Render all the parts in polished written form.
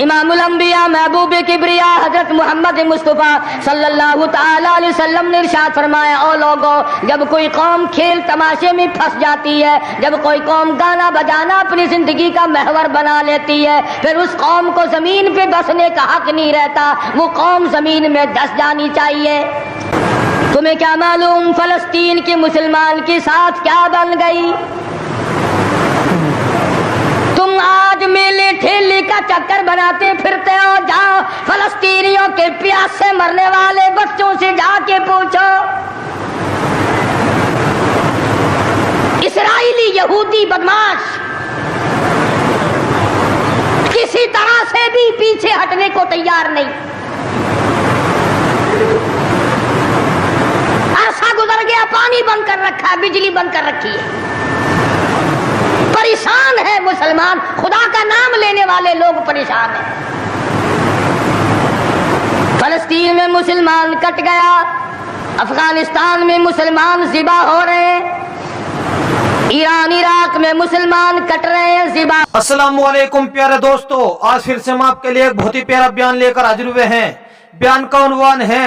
امام الانبیاء محبوب کبریا حضرت محمد مصطفیٰ صلی اللہ تعالی علیہ وسلم نے ارشاد فرمایا، او لوگو، جب کوئی قوم کھیل تماشے میں پھنس جاتی ہے، جب کوئی قوم گانا بجانا اپنی زندگی کا محور بنا لیتی ہے، پھر اس قوم کو زمین پہ بسنے کا حق نہیں رہتا، وہ قوم زمین میں دس جانی چاہیے۔ تمہیں کیا معلوم فلسطین کے مسلمان کے ساتھ کیا بن گئی؟ تم آج میلے ٹھیلے کا چکر بناتے پھرتے ہو، جاؤ فلسطینیوں کے پیاس سے مرنے والے بچوں سے جا کے پوچھو۔ اسرائیلی یہودی بدماش کسی طرح سے بھی پیچھے ہٹنے کو تیار نہیں۔ عرصہ گزر گیا، پانی بند کر رکھا ہے، بجلی بند کر رکھی ہے، پریشان ہے مسلمان، خدا کا نام لینے والے لوگ پریشان ہیں۔ فلسطین میں مسلمان کٹ گیا، افغانستان میں مسلمان ذبح ہو رہے ہیں، ایران عراق میں مسلمان کٹ رہے ہیں ذبح۔ السلام علیکم پیارے دوستو، آج پھر سے ہم آپ کے لیے ایک بہت ہی پیارا بیان لے کر حاضر ہوئے ہیں۔ بیان کا عنوان ہے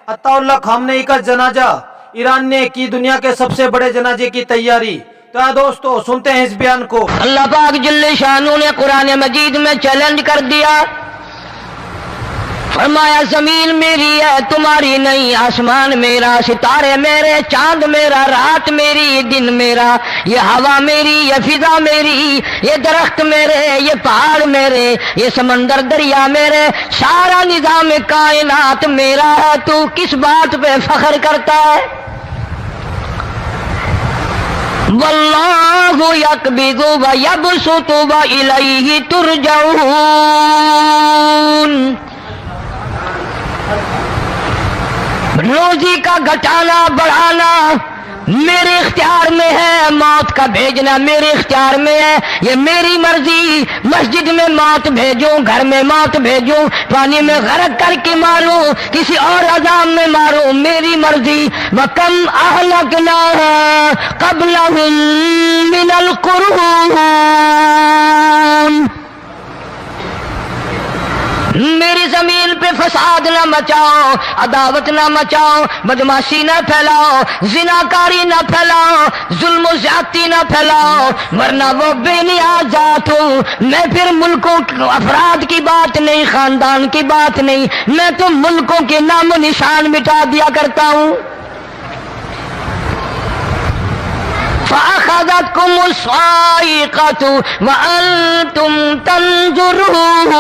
عطا اللہ خامنئی کا جنازہ، ایران نے کی دنیا کے سب سے بڑے جنازے کی تیاری۔ تو دوستو سنتے ہیں اس بیان کو۔ اللہ پاک جل شانہ نے قرآن مجید میں چیلنج کر دیا، فرمایا زمین میری ہے تمہاری نہیں، آسمان میرا، ستارے میرے، چاند میرا، رات میری، دن میرا، یہ ہوا میری، یہ فضا میری، یہ درخت میرے، یہ پہاڑ میرے، یہ سمندر دریا میرے، سارا نظام کائنات میرا ہے، تو کس بات پہ فخر کرتا ہے؟ واللہ یقبض ویبسط والیہ ترجعون۔ روزی کا گھٹانا بڑھانا میرے اختیار میں ہے، موت کا بھیجنا میرے اختیار میں ہے، یہ میری مرضی۔ مسجد میں موت بھیجوں، گھر میں موت بھیجوں، پانی میں غرق کر کے ماروں، کسی اور عذاب میں ماروں، میری مرضی۔ وَكَمْ أَهْلَكْنَا قَبْلَهُمْ مِنَ الْقُرُونِ، میری زمین پہ فساد نہ مچاؤ، عداوت نہ مچاؤ، بدماشی نہ پھیلاؤ، زناکاری نہ پھیلاؤ، ظلم و زیادتی نہ پھیلاؤ، ورنہ وہ بے نیاز ذات ہوں۔ میں پھر ملکوں افراد کی بات نہیں، خاندان کی بات نہیں، میں تو ملکوں کے نام و نشان مٹا دیا کرتا ہوں۔ فَأَخَذَتْكُمُ الصَّاعِقَةُ وَأَنْتُمْ تَنْظُرُونَ۔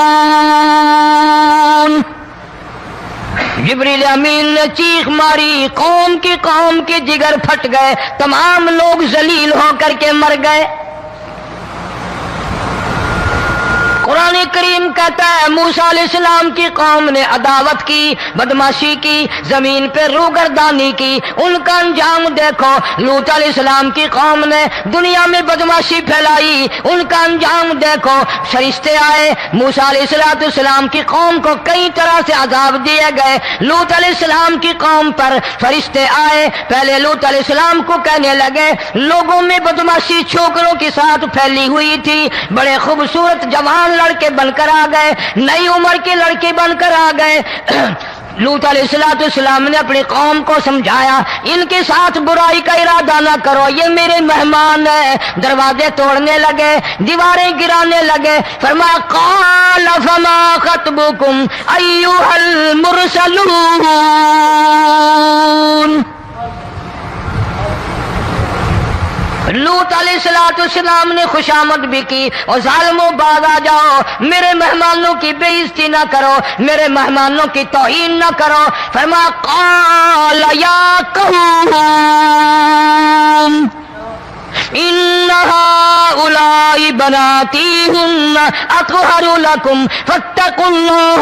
جبریل امین نے چیخ ماری، قوم کے جگر پھٹ گئے، تمام لوگ ذلیل ہو کر کے مر گئے۔ قرآن کریم کہتا ہے موسیٰ علیہ السلام کی قوم نے عداوت کی، بدماشی کی، زمین پہ روگردانی کی، ان کا انجام دیکھو۔ لوط علیہ السلام کی قوم نے دنیا میں بدماشی پھیلائی، ان کا انجام دیکھو۔ فرشتے آئے، موسیٰ علیہ السلام کی قوم کو کئی طرح سے عذاب دیے گئے۔ لوط علیہ السلام کی قوم پر فرشتے آئے، پہلے لوط علیہ السلام کو کہنے لگے، لوگوں میں بدماشی چھوکروں کے ساتھ پھیلی ہوئی تھی، بڑے خوبصورت جوان لڑکے بن کر آ گئے، نئی عمر کے لڑکے بن کر آ گئے۔ لوط علیہ السلام نے اپنی قوم کو سمجھایا، ان کے ساتھ برائی کا ارادہ نہ کرو، یہ میرے مہمان ہیں۔ دروازے توڑنے لگے، دیواریں گرانے لگے، فرمایا قال فما خطبکم ایھا المرسلون۔ لوط علیہ السلام نے خوشامد بھی کی، اور ظالموں باز آ جاؤ، میرے مہمانوں کی بے عزتی نہ کرو، میرے مہمانوں کی توہین نہ کرو۔ فرمایا قال یا قوم ان هؤلاء بناتی ہن اطہر لکم فاتقوا اللہ۔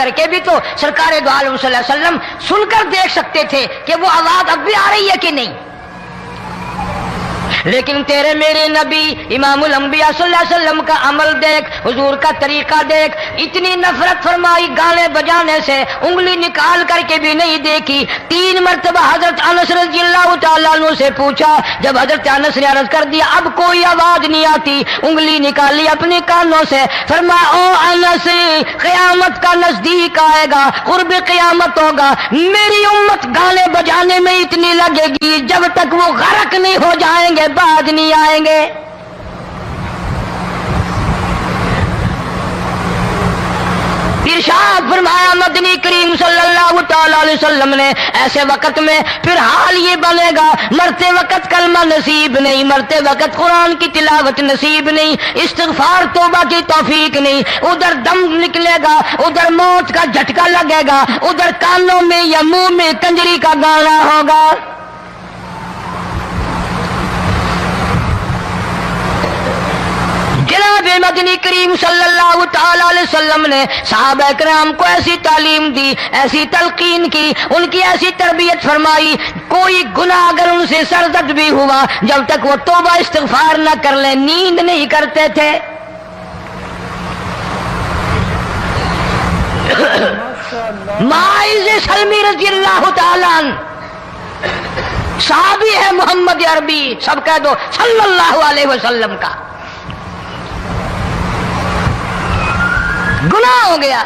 کر کے بھی تو سرکار دو عالم صلی اللہ علیہ وسلم سن کر دیکھ سکتے تھے کہ وہ آواز اب بھی آ رہی ہے کہ نہیں. لیکن تیرے میرے نبی امام الانبیاء صلی اللہ علیہ وسلم کا عمل دیکھ، حضور کا طریقہ دیکھ. اتنی نفرت فرمائی گانے بجانے سے، انگلی نکال کر کے بھی نہیں دیکھی. 3 مرتبہ حضرت انس رضی اللہ تعالیٰ عنہ سے پوچھا. جب حضرت انس نے عرض کر دیا اب کوئی آواز نہیں آتی، انگلی نکالی اپنے کانوں سے، فرمایا او انس، قیامت کا نزدیک آئے گا، قرب قیامت ہوگا، میری امت گانے بجانے میں اتنی لگے گی جب تک وہ غرق نہیں ہو جائیں گے بعد نہیں آئیں گے. ارشاد فرمایا مدنی کریم صلی اللہ تعالی علیہ وسلم نے ایسے وقت میں پھر حال یہ بنے گا، مرتے وقت کلمہ نصیب نہیں، مرتے وقت قرآن کی تلاوت نصیب نہیں، استغفار توبہ کی توفیق نہیں، ادھر دم نکلے گا، ادھر موت کا جھٹکا لگے گا، ادھر کانوں میں یا منہ میں کنجری کا گانا ہوگا. جناب مدنی کریم صلی اللہ تعالی علیہ وسلم نے صحابہ کرام کو ایسی تعلیم دی، ایسی تلقین کی، ان کی ایسی تربیت فرمائی، کوئی گناہ اگر ان سے سرزد بھی ہوا جب تک وہ توبہ استغفار نہ کر لیں نیند نہیں کرتے تھے. معاذ سلمی رضی اللہ تعالیٰ عنہ صحابی ہے محمد عربی، سب کہہ دو صلی اللہ علیہ وسلم کا. گناہ ہو گیا،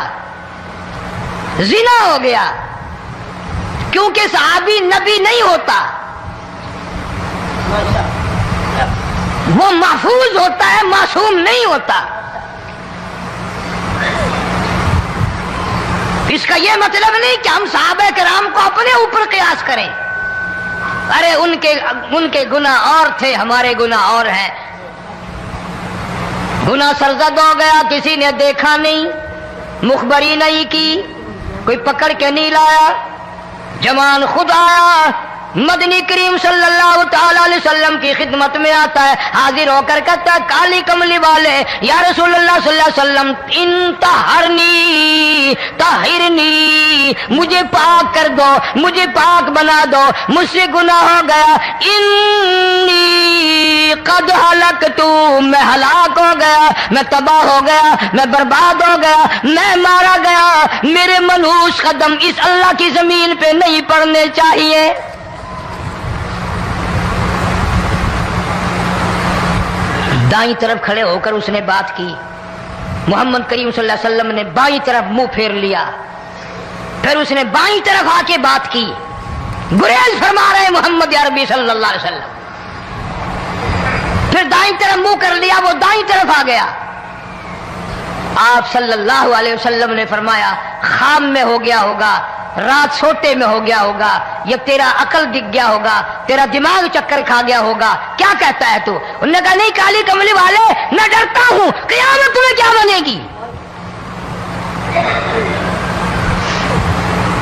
زنا ہو گیا، کیونکہ صحابی نبی نہیں ہوتا، وہ محفوظ ہوتا ہے، معصوم نہیں ہوتا. اس کا یہ مطلب نہیں کہ ہم صحابہ کرام کو اپنے اوپر قیاس کریں. ارے ان کے گناہ اور تھے، ہمارے گناہ اور ہیں. گناہ سرزد ہو گیا، کسی نے دیکھا نہیں، مخبری نہیں کی، کوئی پکڑ کے نہیں لایا، جوان خود آیا، مدنی کریم صلی اللہ تعالی علیہ وسلم کی خدمت میں آتا ہے، حاضر ہو کر کہتا ہے کالی کملی والے یا رسول اللہ صلی اللہ علیہ وسلم انتہرنی طہرنی، مجھے پاک کر دو، مجھے پاک بنا دو، مجھ سے گناہ ہو گیا. انی قد ہلکت، میں ہلاک ہو گیا، میں تباہ ہو گیا، میں برباد ہو گیا، میں مارا گیا. میرے منحوس قدم اس اللہ کی زمین پہ نہیں پڑنے چاہیے. دائیں طرف کھڑے ہو کر اس نے بات کی. محمد کریم صلی اللہ علیہ وسلم نے بائیں طرف منہ پھیر لیا، پھر اس نے بائیں طرف آ کے بات کی. گریز فرما رہے محمد عربی صلی اللہ علیہ وسلم. پھر دائیں طرف منہ کر لیا، وہ دائیں طرف آ گیا. آپ صلی اللہ علیہ وسلم نے فرمایا خواب میں ہو گیا ہوگا، رات سوتے میں ہو گیا ہوگا، یا تیرا عقل دکھ گیا ہوگا، تیرا دماغ چکر کھا گیا ہوگا، کیا کہتا ہے تو؟ انہوں نے کہا نہیں کالی کملی والے، میں ڈرتا ہوں قیامت تمہیں کیا بنے گی.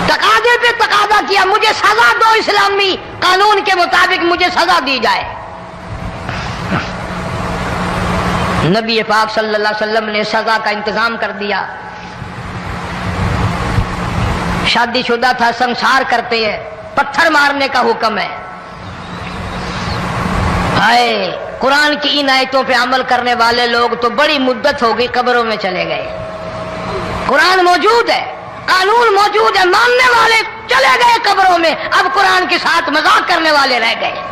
تقاضے پہ تقاضا کیا، مجھے سزا دو، اسلامی قانون کے مطابق مجھے سزا دی جائے. نبی پاک صلی اللہ علیہ وسلم نے سزا کا انتظام کر دیا. شادی شدہ تھا، سنسار کرتے ہیں، پتھر مارنے کا حکم ہے. ہائے قرآن کی ان آیتوں پہ عمل کرنے والے لوگ تو بڑی مدت ہو گئی قبروں میں چلے گئے. قرآن موجود ہے، قانون موجود ہے، ماننے والے چلے گئے قبروں میں، اب قرآن کے ساتھ مذاق کرنے والے رہ گئے.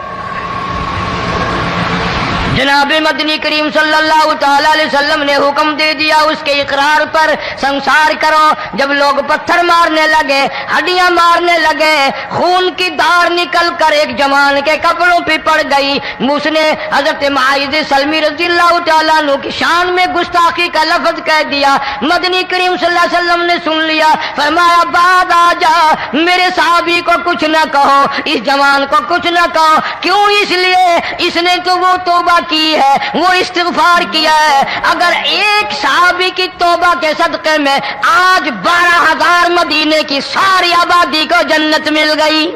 جناب مدنی کریم صلی اللہ تعالی علیہ وسلم نے حکم دے دیا اس کے اقرار پر سنسار کرو. جب لوگ پتھر مارنے لگے، ہڈیاں مارنے لگے، خون کی دھار نکل کر ایک جوان کے کپڑوں پہ پڑ گئی. اس نے حضرت معاذ سلمی رضی اللہ تعالیٰ عنہ کی شان میں گستاخی کا لفظ کہہ دیا. مدنی کریم صلی اللہ علیہ وسلم نے سن لیا، فرمایا بعد آ جا، میرے صحابی کو کچھ نہ کہو، اس جوان کو کچھ نہ کہو. کیوں؟ اس لیے اس نے تو وہ توبہ کی ہے، وہ استغفار کیا ہے. اگر ایک صحابی کی توبہ کے صدقے میں آج 12,000 مدینے کی ساری آبادی کو جنت مل گئی.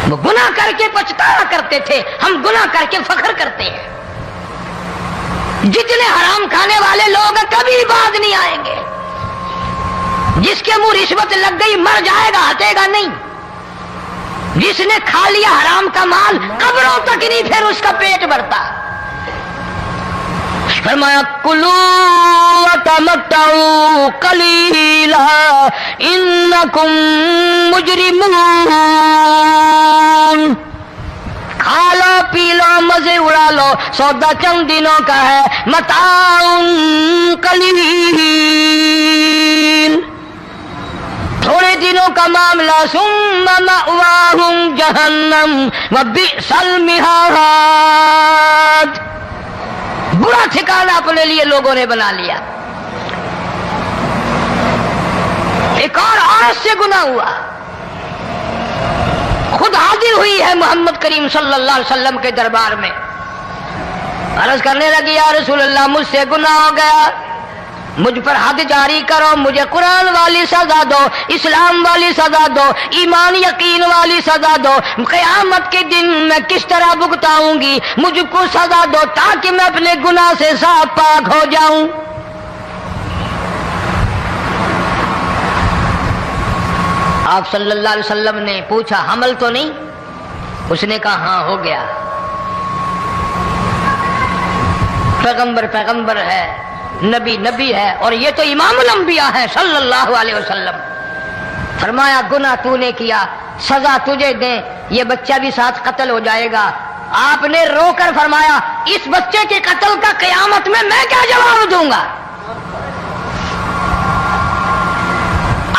وہ گناہ کر کے پچھتایا کرتے تھے، ہم گناہ کر کے فخر کرتے ہیں. جتنے حرام کھانے والے لوگ کبھی باز نہیں آئیں گے. جس کے منہ رشوت لگ گئی مر جائے گا, ہٹے گا نہیں. جس نے کھا لیا حرام کا مال قبروں تک نہیں پھر اس کا پیٹ بھرتا. فرمایا کلو وتمتعوا قلیلا انکم مجرمون. کھا لو پی لو مزے اڑا لو, سودا چند دنوں کا ہے. متاع قلیل, تھوڑے دنوں کا معاملہ. ثم مأواہم جہنم وبئس المہاد. برا ٹھکانہ اپنے لیے لوگوں نے بنا لیا. ایک اور عورت سے گناہ ہوا, خود حاضر ہوئی ہے محمد کریم صلی اللہ علیہ وسلم کے دربار میں. عرض کرنے لگی یا رسول اللہ مجھ سے گناہ ہو گیا, مجھ پر حد جاری کرو, مجھے قرآن والی سزا دو, اسلام والی سزا دو, ایمان یقین والی سزا دو. قیامت کے دن میں کس طرح بھگتاؤں گی, مجھ کو سزا دو تاکہ میں اپنے گناہ سے صاف پاک ہو جاؤں. آپ صلی اللہ علیہ وسلم نے پوچھا حمل تو نہیں؟ اس نے کہا ہاں ہو گیا. پیغمبر ہے, نبی ہے, اور یہ تو امام الانبیاء ہے صلی اللہ علیہ وسلم. فرمایا گناہ تو نے کیا, سزا تجھے دیں, یہ بچہ بھی ساتھ قتل ہو جائے گا. آپ نے رو کر فرمایا اس بچے کے قتل کا قیامت میں کیا جواب دوں گا؟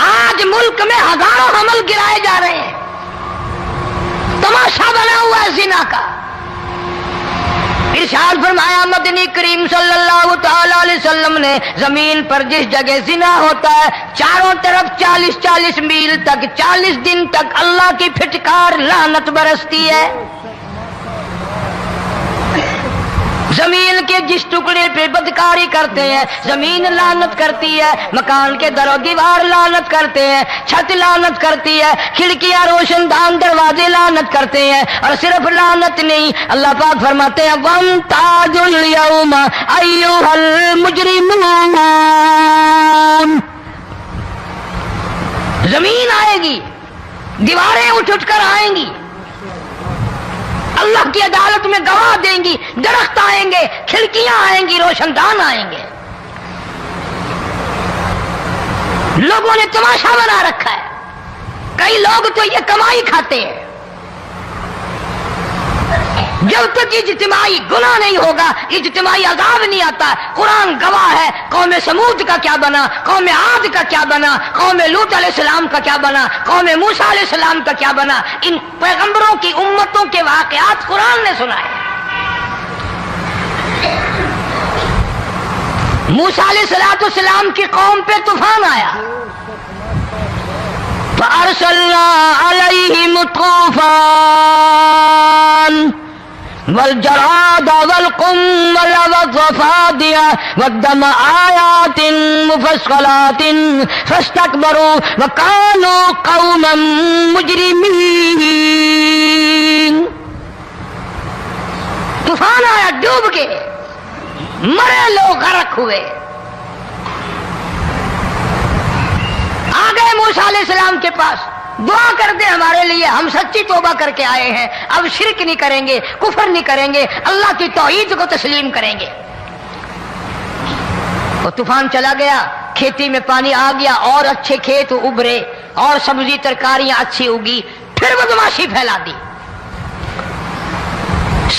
آج ملک میں ہزاروں حمل گرائے جا رہے ہیں, تماشا بنا ہوا ہے زنا کا. ارشاد فرمایا مدنی کریم صلی اللہ تعالی علیہ وسلم نے زمین پر جس جگہ زنا ہوتا ہے چاروں طرف 40 میل تک 40 دن تک اللہ کی پھٹکار لعنت برستی ہے. زمین کے جس ٹکڑے پہ بدکاری کرتے ہیں زمین لعنت کرتی ہے, مکان کے در و دیوار لعنت کرتے ہیں, چھت لعنت کرتی ہے, کھڑکیاں روشن دان دروازے لعنت کرتے ہیں. اور صرف لعنت نہیں, اللہ پاک فرماتے ہیں وَامْتَازُوا الْيَوْمَ أَيُّهَا الْمُجْرِمُونَ. زمین آئے گی, دیواریں اٹھ کر آئیں گی, اللہ کی عدالت میں گواہ دیں گی, درخت آئیں گے, کھڑکیاں آئیں گی, روشن دان آئیں گے. لوگوں نے تماشا بنا رکھا ہے. کئی لوگ تو یہ کمائی کھاتے ہیں. جب تک اجتماعی گناہ نہیں ہوگا اجتماعی عذاب نہیں آتا. قرآن گواہ ہے, قوم سمود کا کیا بنا, قوم عاد کا کیا بنا, قوم لوط علیہ السلام کا کیا بنا, قوم موسیٰ علیہ السلام کا کیا بنا. ان پیغمبروں کی امتوں کے واقعات قرآن نے سنائے. موسیٰ علیہ السلام کی قوم پہ طوفان آیا, فَأَرْسَلْنَا عَلَيْهِمُ الطُّوفَانَ والجراد والقمل والضفادع والدم آيات مفصلات فاستكبروا وكانوا قوما مجرمين. طوفان آیا, ڈوب کے مرے لوگ غرق ہوئے. آ گئے موسیٰ علیہ السلام کے پاس, دعا کر دے ہمارے لیے, ہم سچی توبہ کر کے آئے ہیں, اب شرک نہیں کریں گے, کفر نہیں کریں گے, اللہ کی توحید کو تسلیم کریں گے. وہ طوفان چلا گیا, کھیتی میں پانی آ گیا, اور اچھے کھیت ابھرے, اور سبزی ترکاریاں اچھی اگی. پھر بدماشی پھیلا دی.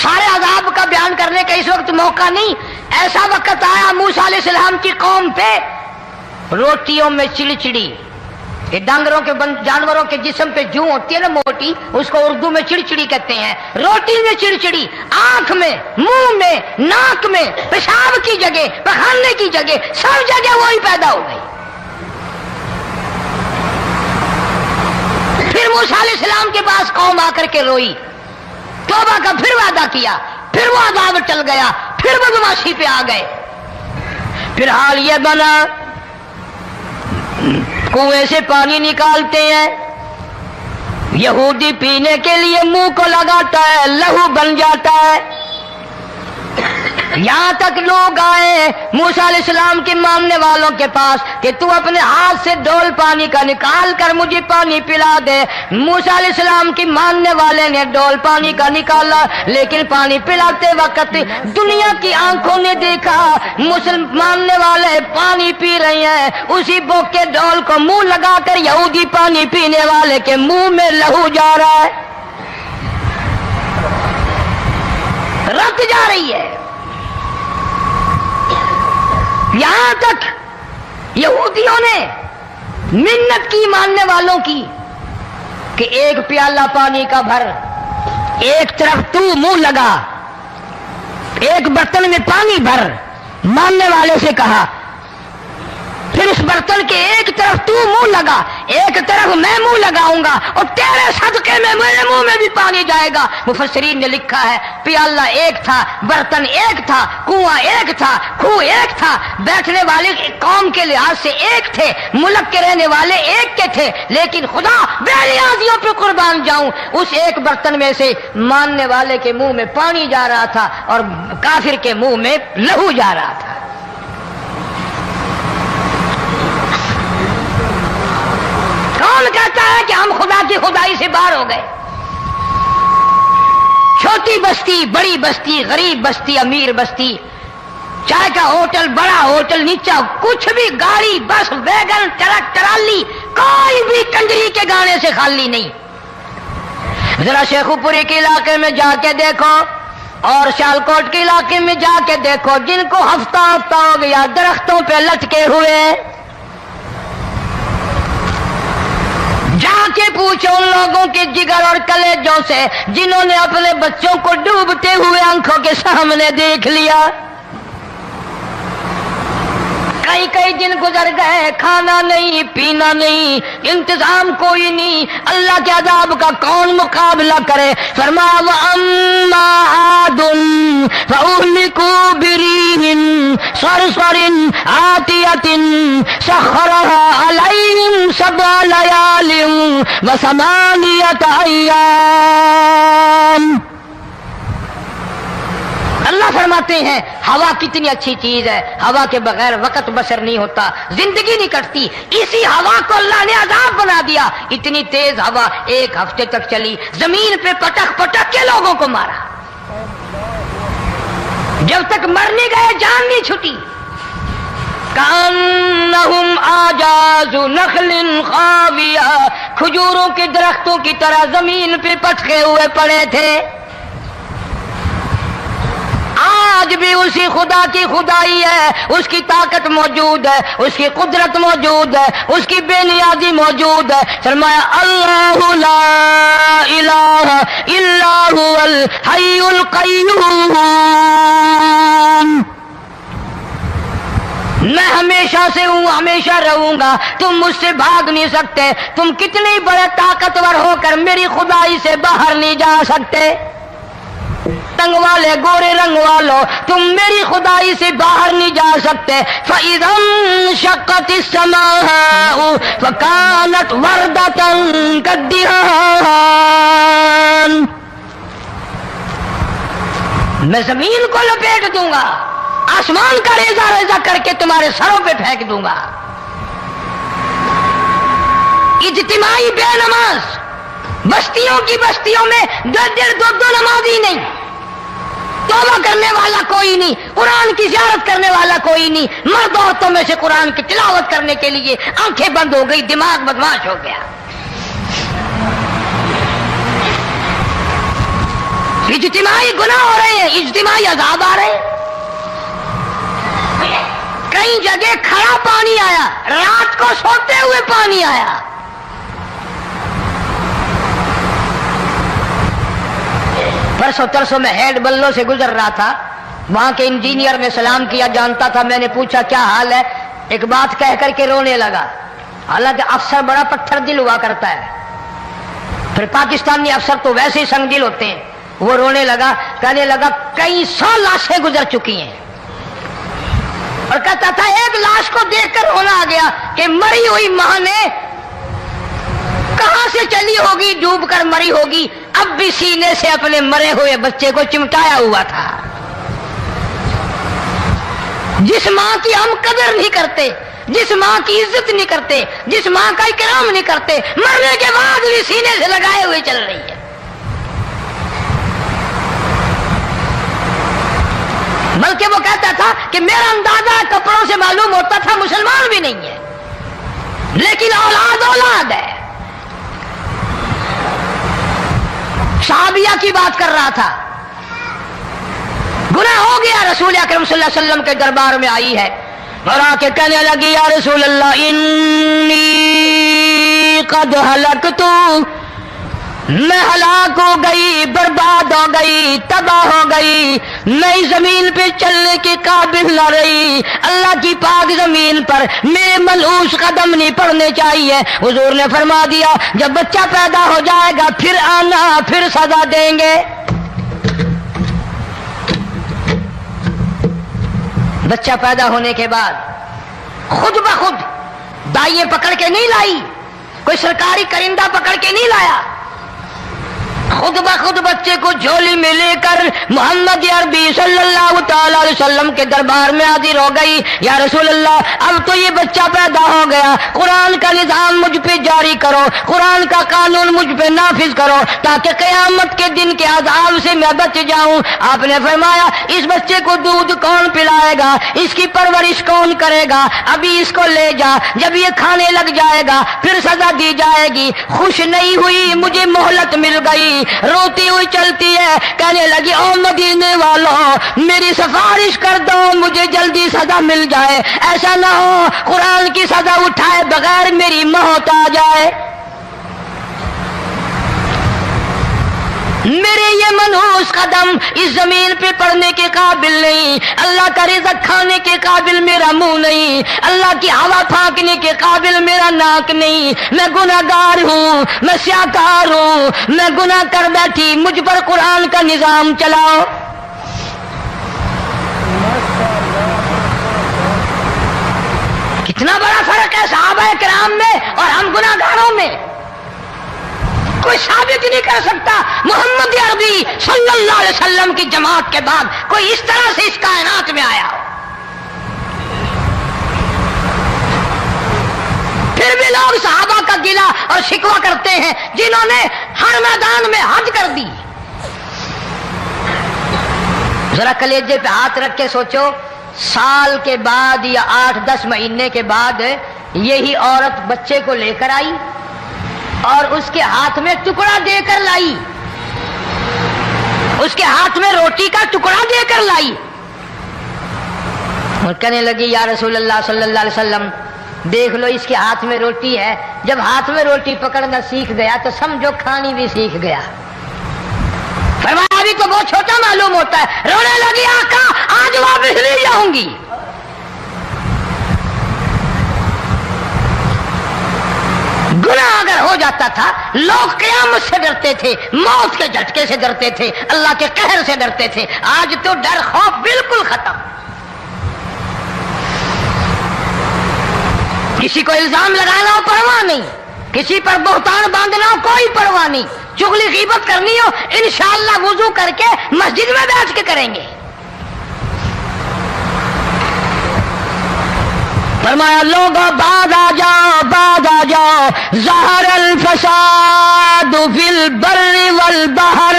سارے عذاب کا بیان کرنے کا اس وقت موقع نہیں. ایسا وقت آیا موسیٰ علیہ السلام کی قوم پہ روٹیوں میں چڑچڑی. یہ ڈانگروں کے جانوروں کے جسم پہ جوں ہوتی ہے نا موٹی, اس کو اردو میں چڑچڑی کہتے ہیں. روٹی میں چڑچڑی, آنکھ میں, منہ میں, ناک میں, پیشاب کی جگہ, پخانے کی جگہ, سب جگہ وہی پیدا ہو گئی. پھر موسیٰ علیہ السلام کے پاس قوم آ کر کے روئی, توبہ کا پھر وعدہ کیا, پھر وہ عذاب ٹل گیا, پھر بدماشی پہ آ گئے. پھر حال یہ بنا کنویں سے پانی نکالتے ہیں, یہودی پینے کے لیے منہ کو لگاتا ہے, لہو بن جاتا ہے. یہاں تک لوگ آئے موسیٰ علیہ السلام کے ماننے والوں کے پاس کہ تو اپنے ہاتھ سے ڈول پانی کا نکال کر مجھے پانی پلا دے. موسیٰ علیہ السلام کی ماننے والے نے ڈول پانی کا نکالا، لیکن پانی پلاتے وقت دنیا کی آنکھوں نے دیکھا ماننے والے پانی پی رہے ہیں، اسی بوک کے ڈول کو منہ لگا کر یہودی پانی پینے والے کے منہ میں لہو جا رہا ہے، رت جا رہی ہے. یہاں تک یہودیوں نے منت کی ماننے والوں کی کہ ایک پیالہ پانی کا بھر، ایک طرف تو منہ لگا، ایک برتن میں پانی بھر. ماننے والے سے کہا پھر اس برتن کے ایک طرف تو منہ لگا، ایک طرف میں منہ لگاؤں گا اور تیرے صدقے میں میرے منہ میں بھی پانی جائے گا. مفسرین نے لکھا ہے پیالہ ایک تھا، برتن ایک تھا، کنواں ایک تھا، کھو ایک تھا، بیٹھنے والے قوم کے لحاظ سے ایک تھے، ملک کے رہنے والے ایک کے تھے، لیکن خدا بے نیازیوں پہ قربان جاؤں اس ایک برتن میں سے ماننے والے کے منہ میں پانی جا رہا تھا اور کافر کے منہ میں لہو جا رہا تھا. کون کہتا ہے کہ ہم خدا کی خدائی سے باہر ہو گئے؟ چھوٹی بستی، بڑی بستی، غریب بستی، امیر بستی، چائے کا ہوٹل، بڑا ہوٹل، نیچا کچھ بھی، گاڑی، بس، ویگن، ٹرک، ٹرالی، کوئی بھی کنجری کے گانے سے خالی نہیں. ذرا شیخو پوری کے علاقے میں جا کے دیکھو اور سیالکوٹ کے علاقے میں جا کے دیکھو، جن کو ہفتہ ہو گیا درختوں پہ لٹکے ہوئے، جا کے پوچھو ان لوگوں کے جگر اور کلیجوں سے جنہوں نے اپنے بچوں کو ڈوبتے ہوئے آنکھوں کے سامنے دیکھ لیا. کئی دن گزر گئے، کھانا نہیں، پینا نہیں، انتظام کوئی نہیں، اللہ کے عذاب کا کون مقابلہ کرے؟ فرمایا وَأَمَّا عَادٌ فَأُهْلِكُوا بِرِيحٍ صَرْصَرٍ عَاتِيَةٍ سَخَّرَهَا عَلَيْهِمْ 7 لَيَالٍ و8 أَيَّامٍ. اللہ فرماتے ہیں ہوا کتنی اچھی چیز ہے، ہوا کے بغیر وقت بسر نہیں ہوتا، زندگی نہیں کٹتی. اسی ہوا کو اللہ نے عذاب بنا دیا. اتنی تیز ہوا ایک ہفتے تک چلی، زمین پہ پٹک پٹک کے لوگوں کو مارا، جب تک مر نہیں گئے جان نہیں چھٹی. کأنہم اعجاز نخل خاویہ، کھجوروں کے درختوں کی طرح زمین پہ پٹکے ہوئے پڑے تھے. آج بھی اسی خدا کی خدائی ہے، اس کی طاقت موجود ہے، اس کی قدرت موجود ہے، اس کی بے نیازی موجود ہے. فرمایا اللہ لا الہ الا هو الحی القیوم، میں ہمیشہ سے ہوں، ہمیشہ رہوں گا، تم مجھ سے بھاگ نہیں سکتے. تم کتنی بڑے طاقتور ہو کر میری خدائی سے باہر نہیں جا سکتے. رنگ والے، گورے رنگ والو، تم میری خدائی سے باہر نہیں جا سکتے. فَإِذَا انشَقَّتِ السَّمَاءُ فَكَانَتْ وَرْدَةً كَالدِّهَانِ، میں زمین کو لپیٹ دوں گا، آسمان کا ریزہ ریزہ کر کے تمہارے سروں پہ پھینک دوں گا. اجتماعی بے نماز، بستیوں کی بستیوں میں 1.5-2 نمازی نہیں، توبہ کرنے والا کوئی نہیں، قرآن کی زیارت کرنے والا کوئی نہیں. مرد عورتوں میں سے قرآن کی تلاوت کرنے کے لیے آنکھیں بند ہو گئی، دماغ بدماش ہو گیا. اجتماعی گناہ ہو رہے ہیں، اجتماعی عذاب آ رہے ہیں. کئی جگہ کھڑا پانی آیا، رات کو سوتے ہوئے پانی آیا. پرسوں ترسوں میں ہیڈ بلوں سے گزر رہا تھا، وہاں کے انجینئر نے سلام کیا، جانتا تھا. میں نے پوچھا کیا حال ہے؟ ایک بات کہہ کر کے رونے لگا. حالانکہ افسر بڑا پتھر دل ہوا کرتا ہے، پھر پاکستانی افسر تو ویسے ہی سنگ دل ہوتے ہیں. وہ رونے لگا، کہنے لگا کئی 100 لاشیں گزر چکی ہیں، اور کہتا تھا ایک لاش کو دیکھ کر رونا آ گیا کہ مری ہوئی ماں نے کہاں سے چلی ہوگی، ڈوب کر مری ہوگی، اب بھی سینے سے اپنے مرے ہوئے بچے کو چمٹایا ہوا تھا. جس ماں کی ہم قدر نہیں کرتے، جس ماں کی عزت نہیں کرتے، جس ماں کا اکرام نہیں کرتے، مرنے کے بعد بھی سینے سے لگائے ہوئے چل رہی ہے۔ بلکہ وہ کہتا تھا کہ میرا اندازہ کپڑوں سے معلوم ہوتا تھا مسلمان بھی نہیں ہے، لیکن اولاد اولاد ہے۔ صحابیہ کی بات کر رہا تھا، گناہ ہو گیا، رسول اکرم صلی اللہ علیہ وسلم کے دربار میں آئی ہے اور آ کے کہنے لگی یا رسول اللہ انی قد ہلکت، میں ہلاک ہو گئی، برباد ہو گئی، تباہ ہو گئی، نئی زمین پہ چلنے کے قابل نہ رہی، اللہ کی پاک زمین پر میرے ملعوس قدم نہیں پڑنے چاہیے۔ حضور نے فرما دیا جب بچہ پیدا ہو جائے گا پھر آنا، پھر سزا دیں گے۔ بچہ پیدا ہونے کے بعد خود بخود دائیں پکڑ کے نہیں لائی، کوئی سرکاری کرندہ پکڑ کے نہیں لایا، خود بخود بچے کو جھولی میں لے کر محمد عربی صلی اللہ تعالی علیہ وسلم کے دربار میں حاضر ہو گئی۔ یا رسول اللہ اب تو یہ بچہ پیدا ہو گیا، قرآن کا نظام مجھ پہ جاری کرو، قرآن کا قانون مجھ پہ نافذ کرو تاکہ قیامت کے دن کے عذاب سے میں بچ جاؤں۔ آپ نے فرمایا اس بچے کو دودھ کون پلائے گا، اس کی پرورش کون کرے گا، ابھی اس کو لے جا، جب یہ کھانے لگ جائے گا پھر سزا دی جائے گی۔ خوش نہیں ہوئی، مجھے مہلت مل گئی، روتی ہوئی چلتی ہے، کہنے لگی او مدینے والوں میری سفارش کر دو، مجھے جلدی سزا مل جائے، ایسا نہ ہو قرآن کی سزا اٹھائے بغیر میری موت آ جائے۔ میرے یہ منحوس قدم اس زمین پہ پڑنے کے قابل نہیں، اللہ کا رزق کھانے کے قابل میرا منہ نہیں، اللہ کی ہوا پھانکنے کے قابل میرا ناک نہیں، میں گناہگار ہوں، میں سیاکار ہوں، میں گناہ کر بیٹھی، مجھ پر قرآن کا نظام چلاؤ۔ کتنا بڑا فرق ہے صحابہ کرام میں اور ہم گناہگاروں میں، کوئی ثابت نہیں کر سکتا محمد عربی صلی اللہ علیہ وسلم کی جماعت کے بعد کوئی اس طرح سے اس کائنات میں آیا ہو۔ پھر بھی لوگ صحابہ کا گلہ اور شکوہ کرتے ہیں جنہوں نے ہر میدان میں حج کر دی۔ ذرا کلیجے پہ ہاتھ رکھ کے سوچو، سال کے بعد یا 8-10 مہینے کے بعد یہی عورت بچے کو لے کر آئی اور اس کے ہاتھ میں ٹکڑا دے کر لائی، اس کے ہاتھ میں روٹی کا ٹکڑا دے کر لائی اور کہنے لگی یا رسول اللہ صلی اللہ علیہ وسلم دیکھ لو اس کے ہاتھ میں روٹی ہے، جب ہاتھ میں روٹی پکڑنا سیکھ گیا تو سمجھو کھانی بھی سیکھ گیا۔ فرمایا ابھی تو بہت چھوٹا معلوم ہوتا ہے، رونے لگی آقا آج واپس لے جاؤں گی۔ گناہ اگر ہو جاتا تھا لوگ قیامت سے ڈرتے تھے، موت کے جھٹکے سے ڈرتے تھے، اللہ کے قہر سے ڈرتے تھے، آج تو ڈر خوف بالکل ختم۔ کسی کو الزام لگانا ہو پرواہ نہیں، کسی پر بہتان باندھنا ہو کوئی پرواہ نہیں، چغلی غیبت کرنی ہو انشاءاللہ وضو کر کے مسجد میں بیٹھ کے کریں گے۔ فرمایا لوگوں بعد آ جاؤ، بعد آ جاؤ، ظہر الفساد فی البر والبحر،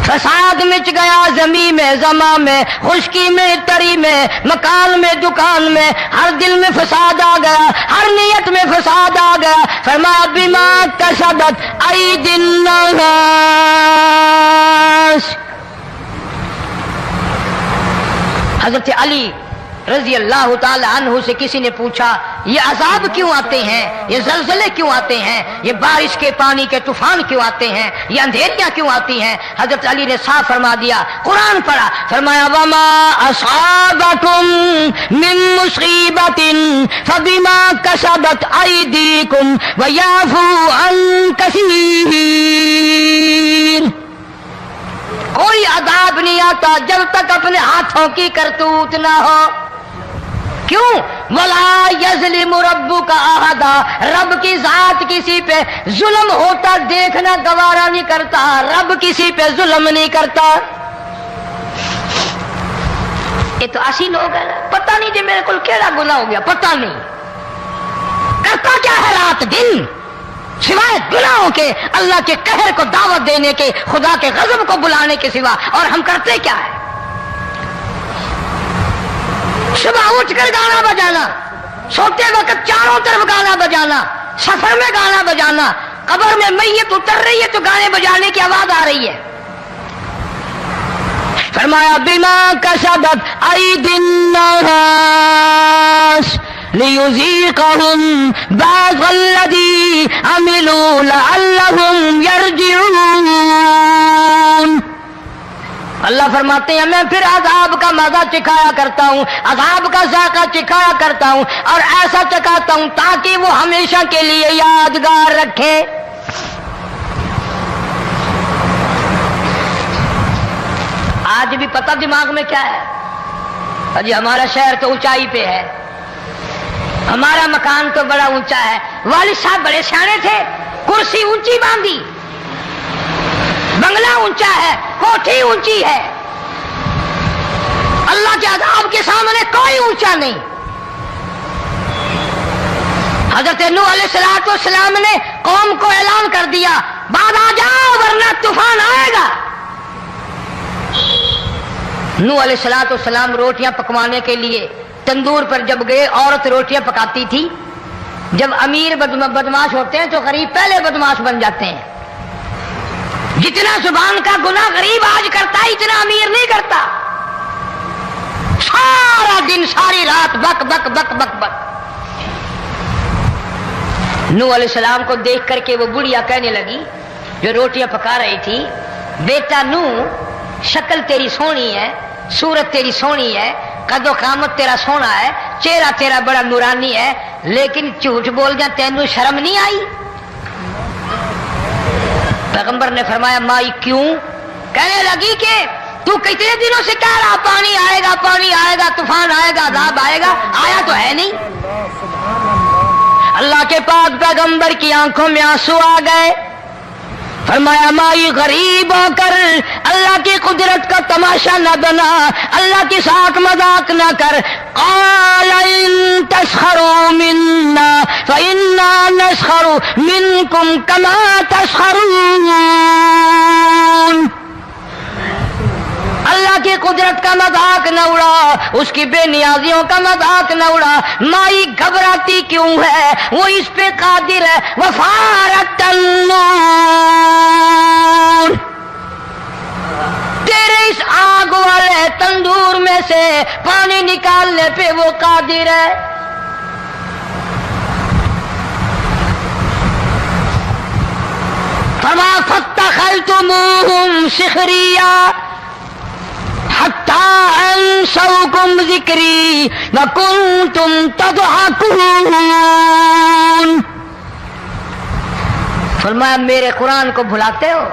فساد مچ گیا زمین میں، زماں میں، خشکی میں، تری میں، مکان میں، دکان میں، ہر دل میں فساد آ گیا، ہر نیت میں فساد آ گیا۔ فرمایا بما کسبت ایدی الناس، حضرت علی رضی اللہ تعالی عنہ سے کسی نے پوچھا یہ عذاب کیوں آتے ہیں، یہ زلزلے کیوں آتے ہیں، یہ بارش کے پانی کے طوفان کیوں آتے ہیں، یہ اندھیریاں کیوں آتی ہیں؟ حضرت علی نے صاف فرما دیا، قرآن پڑھا، فرمایا وما اصابکم من مصیبت فبما کسبت ایدیکم ویعفو عن کثیر۔ کوئی عذاب نہیں آتا جب تک اپنے ہاتھوں کی کرتوت نہ ہو۔ کیوں؟ وَلَا يَظْلِمُ رَبُّكَ أَحَدًا، رب کی ذات کسی پہ ظلم ہوتا دیکھنا گوارا نہیں کرتا، رب کسی پہ ظلم نہیں کرتا۔ یہ تو اسی لوگ ہیں نا، پتہ نہیں جی میرے کو کیڑا گناہ ہو گیا، پتہ نہیں کرتا کیا ہے رات دن سوائے گناہوں کے، اللہ کے قہر کو دعوت دینے کے، خدا کے غضب کو بلانے کے سوا، اور ہم کرتے کیا ہے؟ صبح اٹھ کر گانا بجانا، سوتے وقت چاروں طرف گانا بجانا، سفر میں گانا بجانا، قبر میں میت اتر رہی ہے تو گانے بجانے کی آواز آ رہی ہے۔ فرمایا بما کسبت ایدی الناس لیذیقہم بعض الذی عملوا لعلہم یرجعون۔ اللہ فرماتے ہیں میں پھر عذاب کا مزہ چکھایا کرتا ہوں، عذاب کا ذائقہ چکھایا کرتا ہوں، اور ایسا چکھاتا ہوں تاکہ وہ ہمیشہ کے لیے یادگار رکھے۔ آج بھی پتہ دماغ میں کیا ہے؟ جی ہمارا شہر تو اونچائی پہ ہے، ہمارا مکان تو بڑا اونچا ہے، والد صاحب بڑے سیانے تھے، کرسی اونچی باندھی، بنگلہ اونچا ہے، کوٹھی اونچی ہے، اللہ کے عذاب کے سامنے کوئی اونچا نہیں۔ حضرت نوح علیہ السلام نے قوم کو اعلان کر دیا بعد آ جاؤ ورنہ طوفان آئے گا۔ نوح علیہ السلام روٹیاں پکوانے کے لیے تندور پر جب گئے، عورت روٹیاں پکاتی تھی۔ جب امیر بدماش ہوتے ہیں تو غریب پہلے بدماش بن جاتے ہیں۔ جتنا زبان کا گناہ غریب آج کرتا ہے اتنا امیر نہیں کرتا۔ سارا دن ساری رات بک بک بک بک بک۔ نوح علیہ السلام کو دیکھ کر کے وہ بڑھیا کہنے لگی جو روٹیاں پکا رہی تھی، بیٹا نوح شکل تیری سونی ہے، صورت تیری سونی ہے، قد و قامت تیرا سونا ہے، چہرہ تیرا بڑا نورانی ہے، لیکن جھوٹ بول جا تینوں شرم نہیں آئی؟ پیغمبر نے فرمایا مائی کیوں؟ کہنے لگی کہ تو کتنے دنوں سے کہہ رہا پانی آئے گا، پانی آئے گا، طوفان آئے گا، عذاب آئے گا، آیا تو ہے نہیں۔ اللہ کے پاک پیغمبر کی آنکھوں میں آنسو آ گئے۔ فرمایا مائی غریب ہو کر اللہ کی قدرت کا تماشا نہ بنا، اللہ کے ساتھ مذاق نہ کر۔ قال ان تسخروا منا فإنا نسخر منكم كما تسخرون۔ اللہ کی قدرت کا مذاق نہ اڑا، اس کی بے نیازیوں کا مذاق نہ اڑا۔ مائی گھبراتی کیوں ہے؟ وہ اس پہ قادر ہے۔ وفارت النور، تیرے اس آگ والے تندور میں سے پانی نکالنے پہ وہ قادر ہے۔ فما فاتخذتموهم سخریا حتی انسوکم ذکری وکنتم تضحکون۔ فرمایا میرے قرآن کو بھلاتے ہو،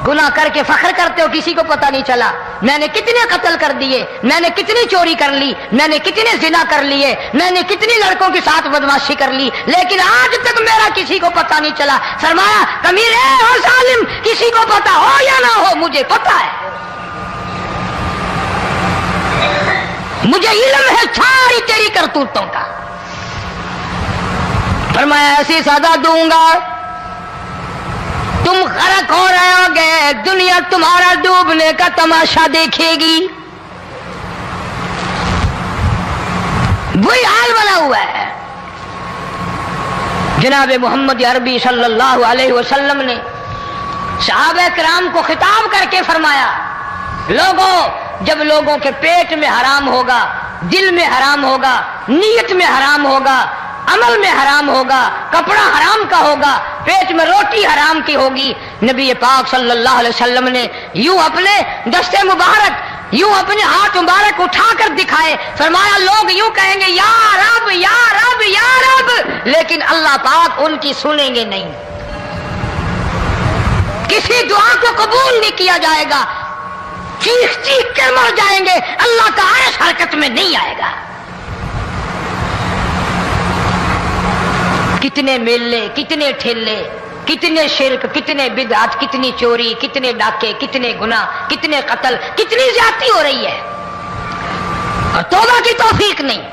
گناہ کر کے فخر کرتے ہو، کسی کو پتہ نہیں چلا میں نے کتنے قتل کر دیے، میں نے کتنی چوری کر لی، میں نے کتنے زنا کر لیے، میں نے کتنی لڑکوں کے ساتھ بدماشی کر لی، لیکن آج تک میرا کسی کو پتہ نہیں چلا۔ فرمایا کمینے اور ظالم، کسی کو پتہ ہو یا نہ ہو مجھے پتہ ہے، مجھے علم ہے ساری تیری کرتوتوں کا۔ فرمایا ایسی سزا دوں گا تم غرق ہو رہے ہو گے، دنیا تمہارا ڈوبنے کا تماشا دیکھے گی۔ وہی حال بنا ہوا ہے۔ جناب محمد عربی صلی اللہ علیہ وسلم نے صحابہ کرام کو خطاب کر کے فرمایا لوگوں، جب لوگوں کے پیٹ میں حرام ہوگا، دل میں حرام ہوگا، نیت میں حرام ہوگا، عمل میں حرام ہوگا، کپڑا حرام کا ہوگا، پیٹ میں روٹی حرام کی ہوگی، نبی پاک صلی اللہ علیہ وسلم نے یوں اپنے دستے مبارک، یوں اپنے ہاتھ مبارک اٹھا کر دکھائے، فرمایا لوگ یوں کہیں گے یا رب یا رب یا رب، لیکن اللہ پاک ان کی سنیں گے نہیں، کسی دعا کو قبول نہیں کیا جائے گا، چیخ چیخ کر مر جائیں گے، اللہ کا عرش حرکت میں نہیں آئے گا۔ کتنے میلے، کتنے ٹھیلے، کتنے شرک، کتنے بدعت، کتنی چوری، کتنے ڈاکے، کتنے گناہ، کتنے قتل، کتنی زیادتی ہو رہی ہے۔ اور توبہ کی توفیق نہیں.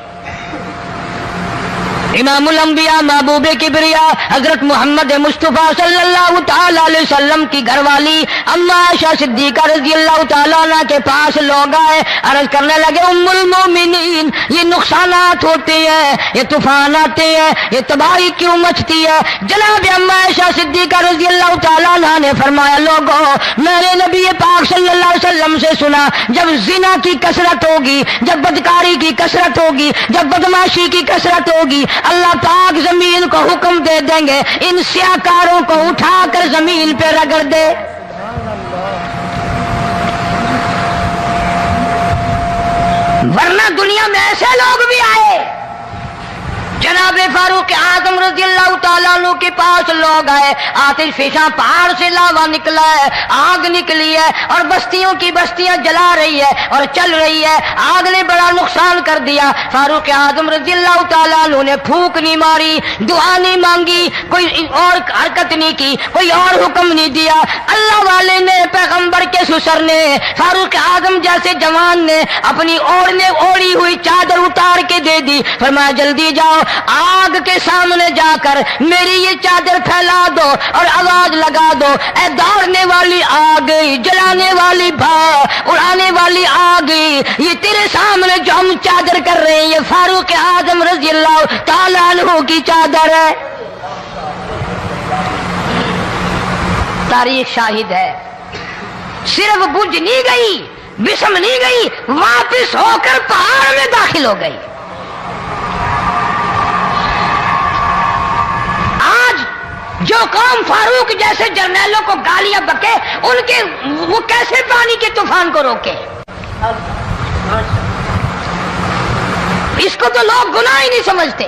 امام الانبیاء محبوب کبریا حضرت محمد مصطفیٰ صلی اللہ تعالی علیہ وسلم کی گھر والی اما عائشہ صدیقہ رضی اللہ تعالیٰ عنہ کے پاس لوگ آئے, عرض کرنے لگے ام المومنین یہ نقصانات ہوتے ہیں, یہ طوفان آتے ہیں, یہ تباہی کیوں مچتی ہے؟ جناب اما عائشہ صدیقہ رضی اللہ تعالیٰ عنہ نے فرمایا لوگوں میں نے نبی پاک صلی اللہ علیہ وسلم سے سنا جب زنا کی کثرت ہوگی, جب بدکاری کی کثرت ہوگی, جب بدماشی کی کثرت ہوگی, اللہ پاک زمین کو حکم دے دیں گے ان سیاکاروں کو اٹھا کر زمین پہ رگڑ دے. ورنہ دنیا میں ایسے لوگ بھی آئے. جناب فاروق اعظم رضی اللہ تعالیٰ عنہ کے پاس لوگ آئے, آتش فشاں پہاڑ سے لاوا نکلا ہے, آگ نکلی ہے اور بستیوں کی بستیاں جلا رہی ہے اور چل رہی ہے, آگ نے بڑا نقصان کر دیا. فاروق اعظم رضی اللہ تعالیٰ عنہ نے پھونک نہیں ماری, دعا نہیں مانگی, کوئی اور حرکت نہیں کی, کوئی اور حکم نہیں دیا. اللہ والے نے, پیغمبر کے سسر نے, فاروق اعظم جیسے جوان نے اپنی اوڑھی ہوئی چادر اتار کے دے دی. فرمایا جلدی جاؤ آگ کے سامنے جا کر میری یہ چادر پھیلا دو اور آواز لگا دو, اے دوڑنے والی آگ, جلانے والی بھاؤ, اڑانے والی آگ, یہ تیرے سامنے جو ہم چادر کر رہے ہیں یہ فاروق اعظم رضی اللہ تعالیٰ عنہ کی چادر ہے. تاریخ شاہد ہے. صرف بجھ نہیں گئی, بسم نہیں گئی, واپس ہو کر پہاڑ میں داخل ہو گئی. جو قوم فاروق جیسے جرنیلوں کو گالیاں بکے ان کے وہ کیسے پانی کے طوفان کو روکے؟ اس کو تو لوگ گناہ ہی نہیں سمجھتے.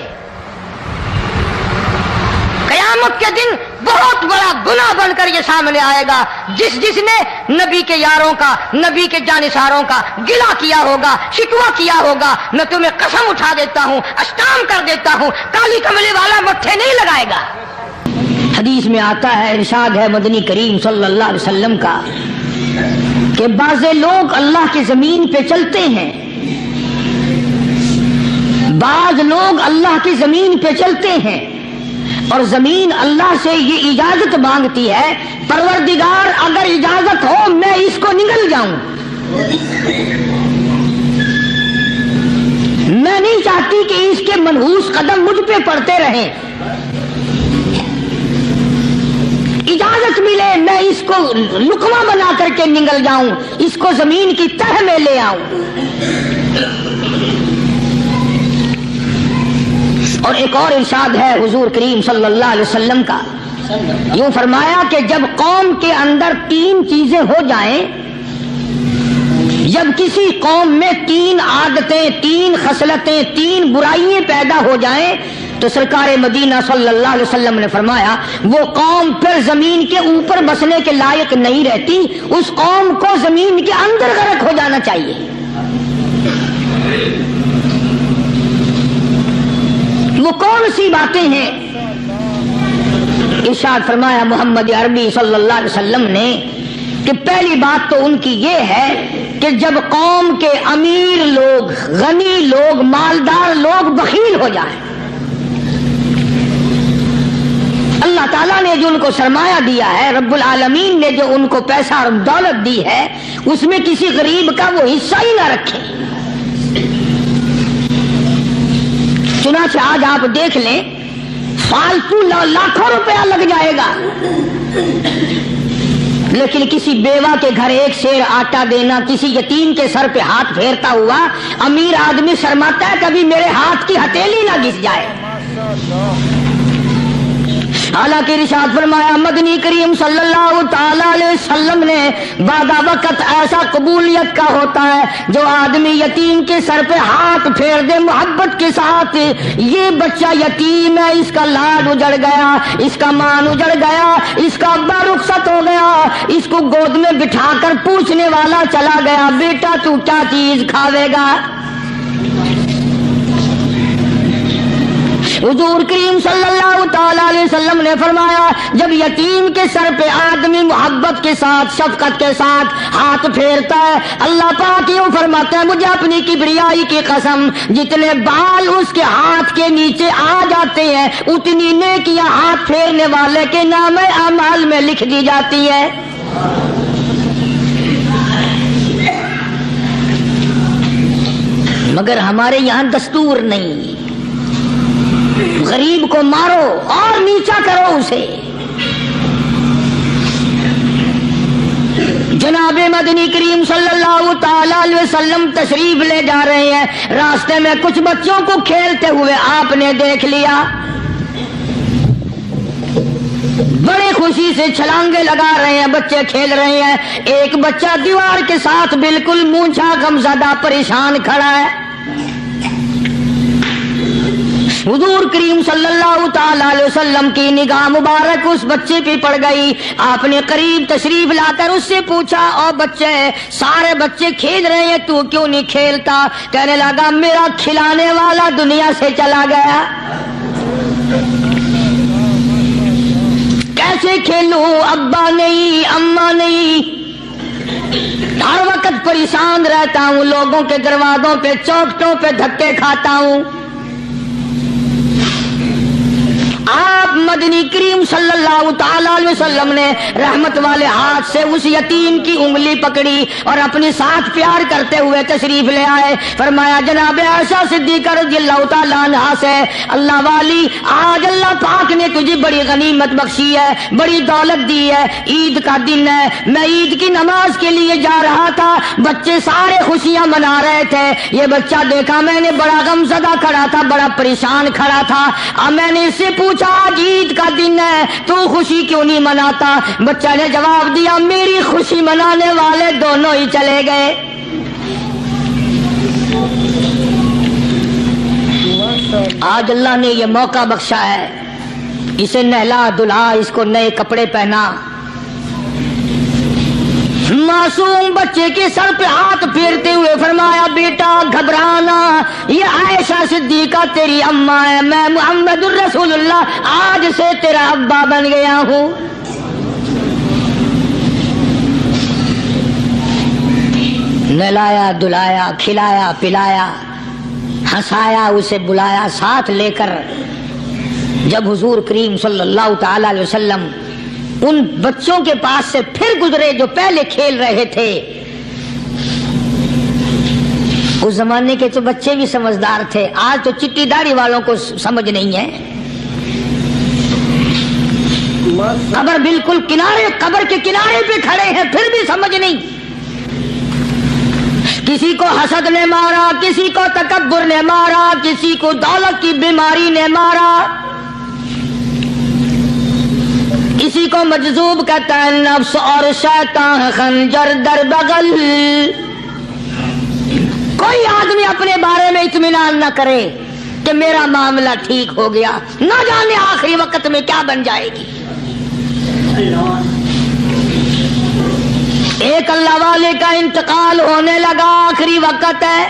قیامت کے دن بہت بڑا گناہ بن کر یہ سامنے آئے گا. جس نے نبی کے یاروں کا, نبی کے جانثاروں کا گلہ کیا ہوگا, شکوہ کیا ہوگا, میں تمہیں قسم اٹھا دیتا ہوں, اشتام کر دیتا ہوں, کالی کملی والا مٹھے نہیں لگائے گا. حدیث میں آتا ہے, ارشاد ہے مدنی کریم صلی اللہ علیہ وسلم کا کہ بعض لوگ اللہ کی زمین پہ چلتے ہیں, بعض لوگ اللہ کی زمین پہ چلتے ہیں اور زمین اللہ سے یہ اجازت مانگتی ہے, پروردگار اگر اجازت ہو میں اس کو نگل جاؤں, میں نہیں چاہتی کہ اس کے منحوس قدم مجھ پہ پڑتے رہیں, اجازت ملے میں اس کو لقمہ بنا کر کے نگل جاؤں, اس کو زمین کی تہ میں لے آؤں. اور ایک اور ارشاد ہے حضور کریم صلی اللہ علیہ وسلم کا, یوں فرمایا کہ جب قوم کے اندر 3 چیزیں ہو جائیں, جب کسی قوم میں 3 عادتیں, 3 خصلتیں, 3 برائیاں پیدا ہو جائیں تو سرکار مدینہ صلی اللہ علیہ وسلم نے فرمایا وہ قوم پھر زمین کے اوپر بسنے کے لائق نہیں رہتی, اس قوم کو زمین کے اندر غرق ہو جانا چاہیے. وہ کون سی باتیں ہیں؟ ارشاد فرمایا محمد عربی صلی اللہ علیہ وسلم نے کہ پہلی بات تو ان کی یہ ہے کہ جب قوم کے امیر لوگ, غنی لوگ, مالدار لوگ بخیل ہو جائیں, اللہ تعالیٰ نے جو ان کو سرمایہ دیا ہے, رب العالمین نے جو ان کو پیسہ اور دولت دی ہے, اس میں کسی غریب کا وہ حصہ ہی نہ رکھے. چنانچہ آج آپ دیکھ لیں فالتو لاکھوں روپیہ لگ جائے گا, لیکن کسی بیوہ کے گھر 1 سیر آٹا دینا, کسی یتیم کے سر پہ ہاتھ پھیرتا ہوا امیر آدمی شرماتا ہے کبھی میرے ہاتھ کی ہتھیلی نہ گھس جائے. حالانکہ ارشاد فرمایا مدنی کریم صلی اللہ تعالی علیہ وسلم نے بعد وقت ایسا قبولیت کا ہوتا ہے جو آدمی یتیم کے سر پہ ہاتھ پھیر دے محبت کے ساتھ, یہ بچہ یتیم ہے, اس کا لاڈ اجڑ گیا, اس کا مان اجڑ گیا, اس کا ابا رخصت ہو گیا, اس کو گود میں بٹھا کر پوچھنے والا چلا گیا بیٹا تو کیا چیز کھاوے گا, حضور کریم صلی اللہ تعالی علیہ وسلم نے فرمایا جب یتیم کے سر پہ آدمی محبت کے ساتھ شفقت کے ساتھ ہاتھ پھیرتا ہے اللہ پاک یوں فرماتا ہے مجھے اپنی کبریائی کی قسم جتنے بال اس کے ہاتھ کے نیچے آ جاتے ہیں اتنی نیکیاں ہاتھ پھیرنے والے کے نام اعمال میں لکھ دی جاتی ہے. مگر ہمارے یہاں دستور نہیں. غریب کو مارو اور نیچا کرو اسے. جناب مدنی کریم صلی اللہ تعالی علیہ وسلم تشریف لے جا رہے ہیں. راستے میں کچھ بچوں کو کھیلتے ہوئے آپ نے دیکھ لیا. بڑی خوشی سے چھلانگے لگا رہے ہیں, بچے کھیل رہے ہیں. ایک بچہ دیوار کے ساتھ بالکل مونچھا غمزدہ پریشان کھڑا ہے. حضور کریم صلی اللہ تعالی علیہ وسلم کی نگاہ مبارک اس بچے پہ پڑ گئی. آپ نے قریب تشریف لا کر اس سے پوچھا او بچے سارے بچے کھیل رہے ہیں تو کیوں نہیں کھیلتا؟ کہنے لگا میرا کھلانے والا دنیا سے چلا گیا. کیسے کھیلوں؟ ابا نہیں اماں نہیں. ہر وقت پریشان رہتا ہوں, لوگوں کے دروازوں پہ چوکھٹوں پہ دھکے کھاتا ہوں. آپ مدنی کریم صلی اللہ تعالی علیہ وسلم نے رحمت والے ہاتھ سے اس یتیم کی انگلی پکڑی اور اپنے ساتھ پیار کرتے ہوئے تشریف لے آئے. فرمایا جناب عائشہ صدیقہ رضی اللہ تعالی عنہا سے اللہ والی آج اللہ پاک نے تجھے بڑی غنیمت بخشی ہے, بڑی دولت دی ہے. عید کا دن ہے, میں عید کی نماز کے لیے جا رہا تھا, بچے سارے خوشیاں منا رہے تھے. یہ بچہ دیکھا میں نے بڑا غمزدہ کھڑا تھا, بڑا پریشان کھڑا تھا. اب میں نے اس سے پوچھا آج عید کا دن ہے تو خوشی کیوں نہیں مناتا؟ بچہ نے جواب دیا میری خوشی منانے والے دونوں ہی چلے گئے. آج اللہ نے یہ موقع بخشا ہے, اسے نہلا دھلا, اس کو نئے کپڑے پہنا. معصوم بچے کے سر پہ ہاتھ پھیرتے ہوئے فرمایا بیٹا گھبرانا, یہ عائشہ صدیقہ تیری اماں ہے, میں محمد الرسول اللہ آج سے تیرا ابا بن گیا ہوں. نہلایا دھلایا, کھلایا پلایا, ہنسایا, اسے بلایا ساتھ لے کر. جب حضور کریم صلی اللہ تعالی علیہ وسلم ان بچوں کے پاس سے پھر گزرے جو پہلے کھیل رہے تھے, اس زمانے کے تو بچے بھی سمجھدار تھے, آج تو چٹی داڑھی والوں کو سمجھ نہیں ہے. قبر بالکل کنارے, قبر کے کنارے پہ کھڑے ہیں پھر بھی سمجھ نہیں. کسی کو حسد نے مارا, کسی کو تکبر نے مارا, کسی کو دولت کی بیماری نے مارا, کسی کو مجذوب کہتا ہے نفس اور شیطان خنجر در بغل. کوئی آدمی اپنے بارے میں اطمینان نہ کرے کہ میرا معاملہ ٹھیک ہو گیا, نہ جانے آخری وقت میں کیا بن جائے گی. ایک اللہ والے کا انتقال ہونے لگا, آخری وقت ہے.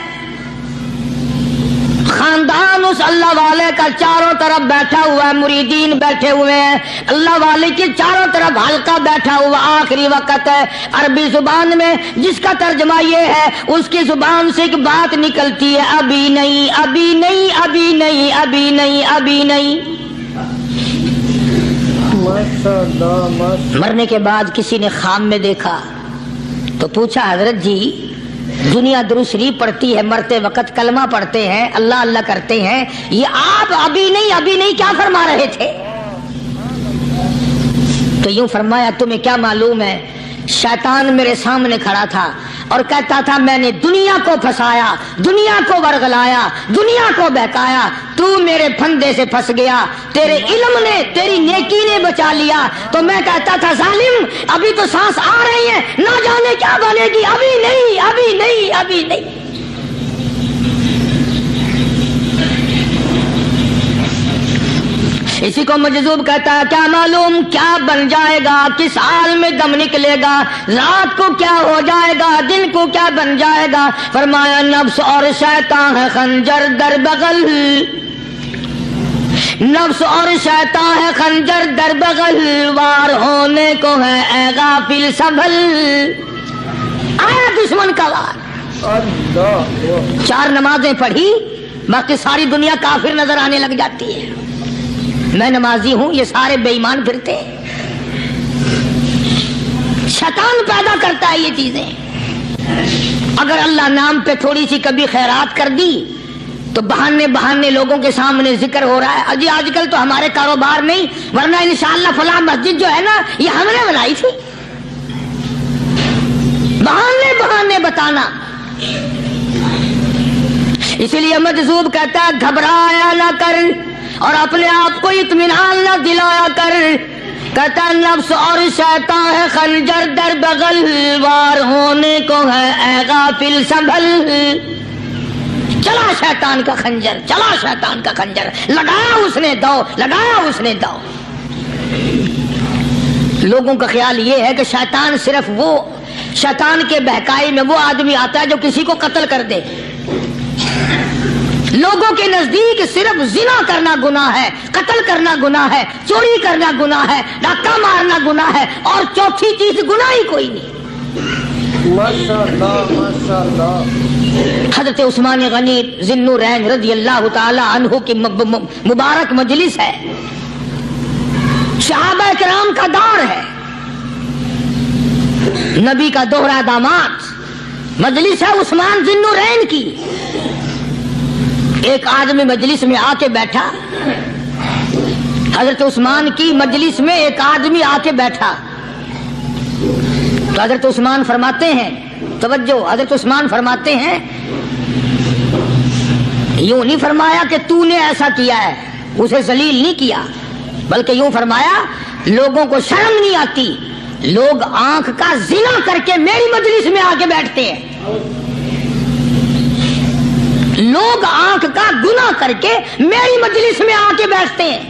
خاندان اس اللہ والے کا چاروں طرف بیٹھا ہوا ہے, مریدین بیٹھے ہوئے ہیں, اللہ والے کے چاروں طرف حلقہ بیٹھا ہوا. آخری وقت ہے. عربی زبان میں جس کا ترجمہ یہ ہے, اس کی زبان سے ایک بات نکلتی ہے ابھی نہیں, ابھی نہیں, ابھی نہیں, ابھی نہیں, ابھی نہیں. مرنے کے بعد کسی نے خواب میں دیکھا تو پوچھا حضرت جی دنیا درود شریف پڑھتی ہے, مرتے وقت کلمہ پڑھتے ہیں, اللہ اللہ کرتے ہیں, یہ آپ ابھی نہیں ابھی نہیں کیا فرما رہے تھے؟ تو یوں فرمایا تمہیں کیا معلوم ہے, شیطان میرے سامنے کھڑا تھا اور کہتا تھا میں نے دنیا کو پھنسایا, دنیا کو ورغلایا, دنیا کو بہکایا, تو میرے پھندے سے پھنس گیا, تیرے علم نے تیری نیکی نے بچا لیا. تو میں کہتا تھا ظالم ابھی تو سانس آ رہی ہے, نہ جانے کیا بنے گی, ابھی نہیں, ابھی نہیں, ابھی نہیں. اسی کو مجذوب کہتا ہے کیا معلوم کیا بن جائے گا, کس حال میں دم نکلے گا, رات کو کیا ہو جائے گا, دن کو کیا بن جائے گا. فرمایا نفس اور شیطان ہے خنجر در بغل. نفس اور شیطان ہے خنجر در بغل، وار ہونے کو ہے اے غافل سنبھل۔ آیا دشمن کا وار، 4 نمازیں پڑھی باقی ساری دنیا کافر نظر آنے لگ جاتی ہے، میں نمازی ہوں یہ سارے بے ایمان پھرتے ہیں۔ شیطان پیدا کرتا ہے یہ چیزیں۔ اگر اللہ نام پہ تھوڑی سی کبھی خیرات کر دی تو بہانے لوگوں کے سامنے ذکر ہو رہا ہے، اجی آج کل تو ہمارے کاروبار نہیں، ورنہ انشاءاللہ فلاں مسجد جو ہے نا یہ ہم نے بنائی تھی۔ بہانے بتانا، اسی لیے مجذوب کہتا ہے گھبرایا نہ کر اور اپنے آپ کو اطمینان نہ دلایا کر، کہتا ہے نفس اور شیطان ہے خنجر در بغل، وار ہونے کو ہے اے غافل سنبھل۔ چلا شیطان کا خنجر، چلا شیطان کا خنجر، لگایا اس نے دو، لگایا اس نے دو۔ لوگوں کا خیال یہ ہے کہ شیطان صرف وہ، شیطان کے بہکائی میں وہ آدمی آتا ہے جو کسی کو قتل کر دے۔ لوگوں کے نزدیک صرف زنا کرنا گناہ ہے، قتل کرنا گناہ ہے، چوری کرنا گناہ ہے، ڈاکہ مارنا گناہ ہے، اور چوتھی چیز گناہ ہی کوئی نہیں۔ ماشاءاللہ ماشاءاللہ۔ حضرت عثمان غنی ذی النورین رضی اللہ تعالی عنہ کی مبارک مجلس ہے، صحابہ کرام کا دور ہے، نبی کا دوہرا داماد، مجلس ہے عثمان ذی النورین کی۔ ایک آدمی مجلس میں آ کے بیٹھا، حضرت عثمان کی مجلس میں ایک آدمی آ کے بیٹھا تو حضرت عثمان فرماتے ہیں، توجہ، حضرت عثمان فرماتے ہیں، یوں نہیں فرمایا کہ تو نے ایسا کیا ہے، اسے ذلیل نہیں کیا، بلکہ یوں فرمایا لوگوں کو شرم نہیں آتی، لوگ آنکھ کا زنا کر کے میری مجلس میں آ کے بیٹھتے ہیں، لوگ آنکھ کا گناہ کر کے میری مجلس میں آ کے بیٹھتے ہیں۔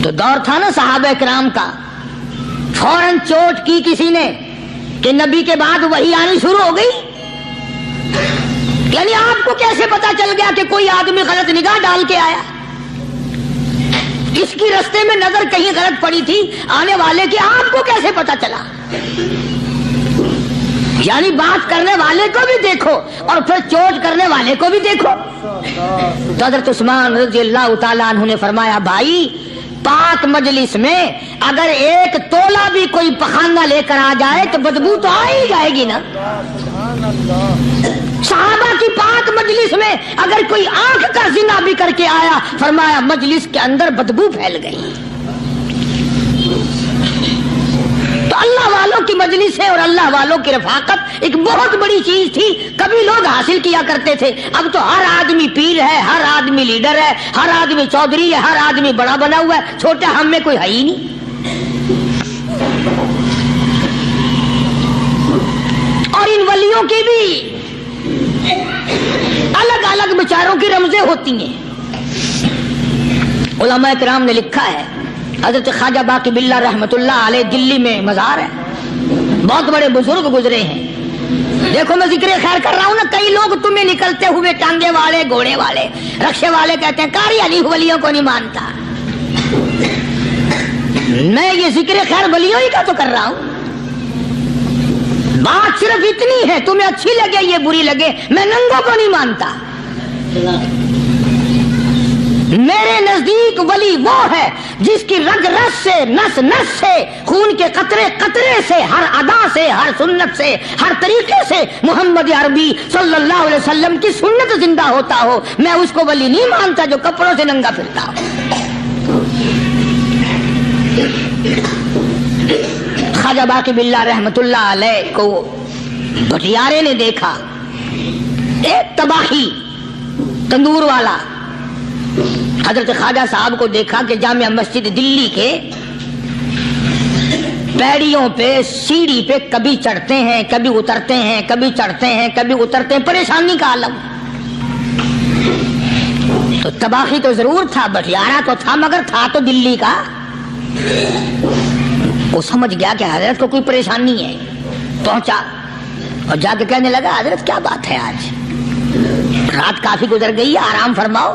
تو دور تھا نا صحابہ کرام کا، فوراً چوٹ کی کسی نے کہ نبی کے بعد وحی آنی شروع ہو گئی، یعنی آپ کو کیسے پتا چل گیا کہ کوئی آدمی غلط نگاہ ڈال کے آیا؟ اس کی رستے میں نظر کہیں غلط پڑی تھی آنے والے کی، آپ کو کیسے پتا چلا؟ یعنی بات کرنے والے کو بھی دیکھو اور پھر چوٹ کرنے والے کو بھی دیکھو۔ تو حضرت عثمان رضی اللہ تعالیٰ عنہ نے فرمایا، بھائی پاک مجلس میں اگر ایک تولا بھی کوئی پخانہ لے کر آ جائے تو بدبو تو آ ہی جائے گی نا۔ صحابہ کی پاک مجلس میں اگر کوئی آنکھ کا زنا بھی کر کے آیا، فرمایا مجلس کے اندر بدبو پھیل گئی۔ تو اللہ والوں کی مجلس ہے اور اللہ والوں کی رفاقت ایک بہت بڑی چیز تھی، کبھی لوگ حاصل کیا کرتے تھے، اب تو ہر آدمی پیر ہے، ہر آدمی لیڈر ہے، ہر آدمی چودھری ہے، ہر آدمی بڑا بنا ہوا ہے، چھوٹا ہم میں کوئی ہے ہی نہیں۔ اور ان ولیوں کی بھی الگ الگ بیچاروں کی رمزیں ہوتی ہیں۔ علماء کرام نے لکھا ہے، حضرت خواجہ باقی باللہ رحمت اللہ علیہ دلی میں مزار ہے، بہت بڑے بزرگ گزرے ہیں۔ دیکھو میں ذکر خیر کر رہا ہوں نا، کئی لوگ تمہیں نکلتے ہوئے ٹانگے والے، گھوڑے والے، رکشے والے کہتے ہیں قاری علی ولیوں کو نہیں مانتا۔ میں یہ ذکر خیر ولیوں ہی کا تو کر رہا ہوں، بات صرف اتنی ہے، تمہیں اچھی لگے یہ بری لگے، میں ننگوں کو نہیں مانتا۔ میرے نزدیک ولی وہ ہے جس کی رگ رس سے، نس نس سے، خون کے قطرے قطرے سے، ہر ادا سے، ہر سنت سے، ہر طریقے سے محمد عربی صلی اللہ علیہ وسلم کی سنت زندہ ہوتا ہو۔ میں اس کو ولی نہیں مانتا جو کپڑوں سے ننگا پھرتا ہو۔ خواجہ باقی باللہ رحمت اللہ علیہ کو بھٹیارے نے دیکھا، ایک تباہی تندور والا، حضرت خواجہ صاحب کو دیکھا کہ جامع مسجد دلی کے پیڑیوں پہ، سیڑھی پہ کبھی چڑھتے ہیں کبھی اترتے ہیں، کبھی چڑھتے ہیں کبھی اترتے ہیں، پریشانی کا عالم۔ تو تباہی تو ضرور تھا، بٹیارہ تو تھا، مگر تھا تو دلی کا۔ وہ سمجھ گیا کہ حضرت کو کوئی پریشانی ہے، پہنچا اور جا کے کہنے لگا، حضرت کیا بات ہے، آج رات کافی گزر گئی ہے، آرام فرماؤ۔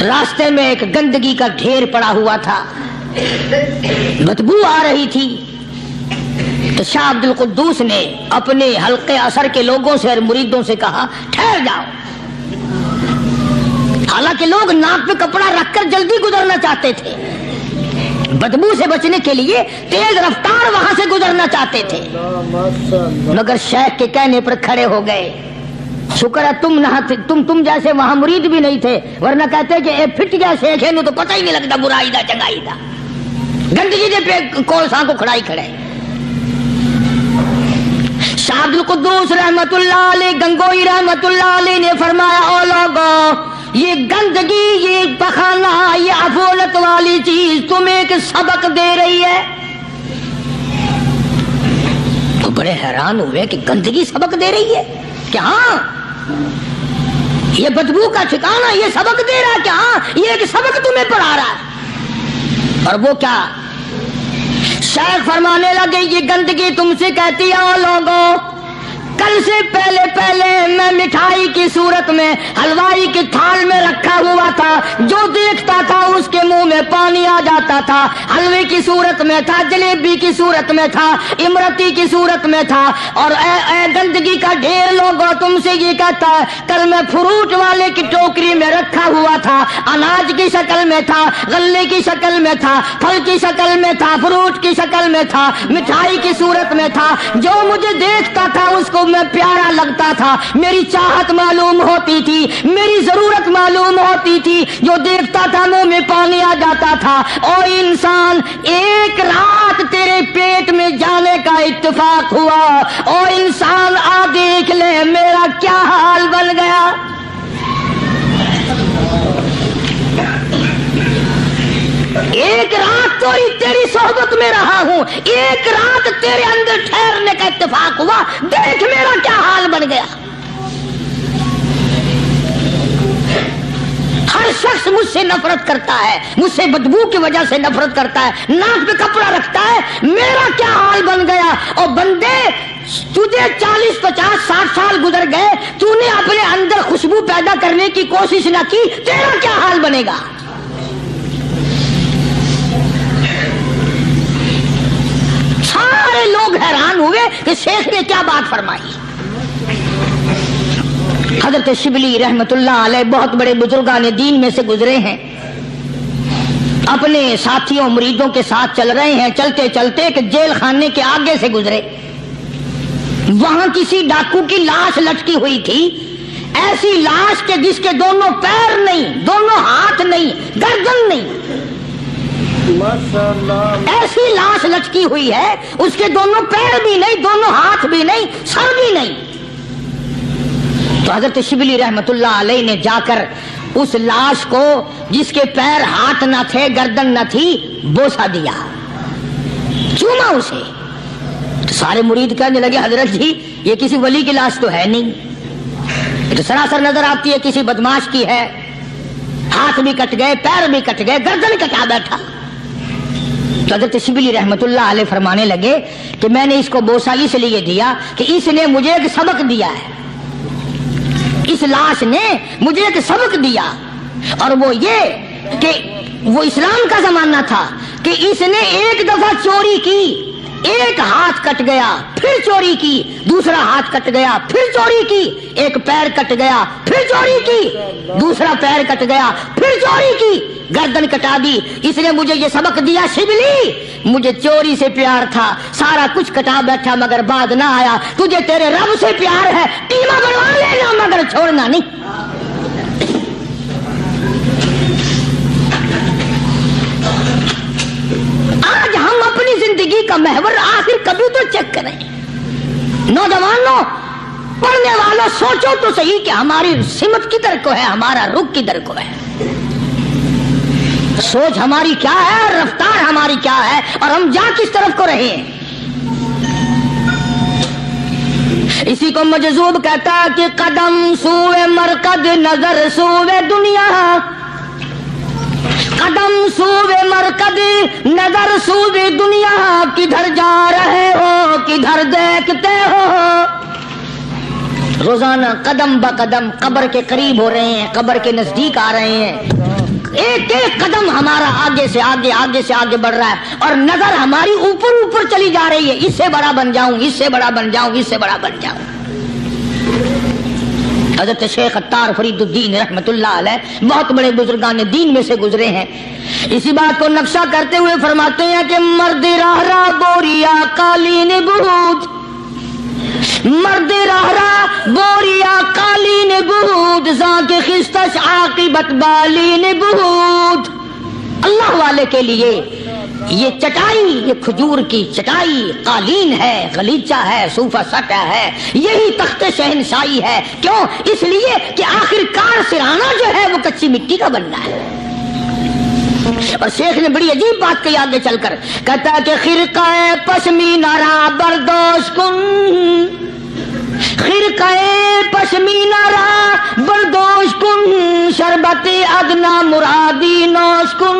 راستے میں ایک گندگی کا ڈھیر پڑا ہوا تھا، بدبو آ رہی تھی، تو شاہ عبد القدوس نے اپنے حلقے اثر کے لوگوں سے اور مریدوں سے کہا ٹھہر جاؤ۔ حالانکہ لوگ ناک پہ کپڑا رکھ کر جلدی گزرنا چاہتے تھے، بدبو سے بچنے کے لیے تیز رفتار وہاں سے گزرنا چاہتے تھے، مگر شیخ کے کہنے پر کھڑے ہو گئے۔ شکر ہے تم جیسے وہاں مرید بھی نہیں تھے، ورنہ کہتے کہ اے پھٹ گیا شیخ ہے، تو پتہ ہی نہیں لگتا برائی دا چنگائی دا، گندگی دے پہ کولساں کو کھڑائی کھڑے۔ شاہ عبد القدوس رحمت اللہ علیہ گنگوئی رحمت اللہ علیہ نے فرمایا او لوگوں، یہ گندگی، یہ پخانہ، یہ افولت والی چیز تمہیں ایک سبق دے رہی ہے۔ تو بڑے حیران ہوئے کہ گندگی سبق دے رہی ہے کہ ہاں یہ بدبو کا ٹھکانہ یہ سبق دے رہا ہے کہ ہاں یہ ایک سبق تمہیں پڑھا رہا ہے۔ اور وہ کیا؟ شیخ فرمانے لگے یہ گندگی تم سے کہتی ہے او لوگوں، کل سے پہلے میں مٹھائی کی صورت میں حلوائی کی تھال میں رکھا ہوا تھا، جو دیکھتا تھا اس کے منہ میں پانی آ جاتا تھا، حلوے کی صورت میں تھا، جلیبی کی صورت میں تھا، امرتی کی صورت میں تھا، اور اے گندگی کا ڈھیر لوگوں تم سے یہ کہتا ہے کل میں فروٹ والے کی ٹوکری میں رکھا ہوا تھا، اناج کی شکل میں تھا، غلے کی شکل میں تھا، پھل کی شکل میں تھا، فروٹ کی شکل میں تھا، مٹھائی کی صورت میں تھا، جو مجھے دیکھتا تھا اس کو میں پیارا لگتا تھا، میری چاہت معلوم ہوتی تھی، میری ضرورت معلوم ہوتی تھی، جو دیکھتا تھا منہ میں پانی آ جاتا تھا۔ او انسان، ایک رات تیرے پیٹ میں جانے کا اتفاق ہوا، او انسان آ دیکھ لے میرا کیا حال بن گیا۔ ایک رات تو تیری صحبت میں رہا ہوں، ایک رات تیرے اندر ٹھہرنے کا اتفاق ہوا، دیکھ میرا کیا حال بن گیا۔ ہر شخص مجھ سے نفرت کرتا ہے، مجھ سے بدبو کی وجہ سے نفرت کرتا ہے، ناک پہ کپڑا رکھتا ہے، میرا کیا حال بن گیا۔ اور بندے تجھے 40 50 60 سال گزر گئے، تو نے اپنے اندر خوشبو پیدا کرنے کی کوشش نہ کی، تیرا کیا حال بنے گا۔ سارے لوگ حیران ہوئے کہ شیخ نے کیا بات فرمائی۔ حضرت شبلی رحمت اللہ علیہ بہت بڑے بزرگان دین میں سے گزرے ہیں، اپنے ساتھیوں مریدوں کے ساتھ چل رہے ہیں، چلتے چلتے کہ جیل خانے کے آگے سے گزرے، وہاں کسی ڈاکو کی لاش لٹکی ہوئی تھی، ایسی لاش کہ جس کے دونوں پیر نہیں، دونوں ہاتھ نہیں، گردن نہیں، ایسی لاش لٹکی ہوئی ہے، اس کے دونوں پیر بھی نہیں، دونوں ہاتھ بھی نہیں، سر بھی نہیں۔ تو حضرت شبلی رحمت اللہ علیہ نے جا کر اس لاش کو جس کے پیر ہاتھ نہ تھے گردن نہ تھی بوسا دیا، چوما اسے۔ تو سارے مرید کہنے لگے حضرت جی یہ کسی ولی کی لاش تو ہے نہیں، یہ تو سراسر نظر آتی ہے کسی بدماش کی ہے، ہاتھ بھی کٹ گئے، پیر بھی کٹ گئے، گردن کٹا بیٹھا۔ تو حضرت شبلی رحمت اللہ علیہ فرمانے لگے کہ میں نے اس کو بوسا اس لیے دیا کہ اس نے مجھے ایک سبق دیا ہے، اس لاش نے مجھے ایک سبق دیا، اور وہ یہ کہ وہ اسلام کا زمانہ تھا کہ اس نے ایک دفعہ چوری کی، ایک ہاتھ کٹ گیا، پھر چوری کی، دوسرا ہاتھ کٹ گیا، پھر چوری کی، ایک پیر کٹ گیا، پھر چوری کی، دوسرا پیر کٹ گیا، پھر چوری کی، گردن کٹا دی۔ اس نے مجھے یہ سبق دیا شبلی مجھے چوری سے پیار تھا، سارا کچھ کٹا بیٹھا مگر بعد نہ آیا، تجھے تیرے رب سے پیار ہے، ٹیما بنوا لینا مگر چھوڑنا نہیں۔ آج ہم اپنی زندگی کا محور آخر کبھی تو چیک کریں۔ نوجوانوں، پڑھنے والوں، سوچو تو صحیح کہ ہماری سمت کدھر کو ہے، ہمارا رخ کدھر کو ہے، سوچ ہماری کیا ہے، رفتار ہماری کیا ہے، اور ہم جا کس طرف کو رہے ہیں۔ اسی کو مجذوب کہتا ہے کہ قدم سوئے مرکز نظر سوئے دنیا، قدم سوئے مرکز نظر سوئے دنیا، کدھر جا رہے ہو کدھر دیکھتے ہو۔ روزانہ قدم بقدم قبر کے قریب ہو رہے ہیں، قبر کے نزدیک آ رہے ہیں، ایک ایک قدم ہمارا آگے سے آگے بڑھ رہا ہے اور نظر ہماری اوپر چلی جا رہی ہے، اس سے بڑا بن جاؤں، اس سے بڑا بن جاؤں، اس سے بڑا بن جاؤں۔ حضرت شیخ عطار فرید الدین رحمت اللہ علیہ بہت بڑے بزرگان دین میں سے گزرے ہیں، اسی بات کو نقشہ کرتے ہوئے فرماتے ہیں کہ مرد راہ بوریا قالین بود، مرد راہ بوریا قالین بود، زاں کے خستش عاقبت بالین بود۔ اللہ والے کے لیے یہ چٹائی، یہ کھجور کی چٹائی قالین ہے، غلیچہ ہے، صوفہ سٹا ہے، یہی تخت شہنشاہی ہے۔ کیوں؟ اس لیے کہ آخر کار سرہانہ جو ہے وہ کچی مٹی کا بننا ہے۔ اور شیخ نے بڑی عجیب بات کہی آگے چل کر، کہتا ہے کہ خرقہ پشمینہ را بردوش کن، خرقہ پشمینہ را بردوش کن، شربت ادنا مرادی نوش کن۔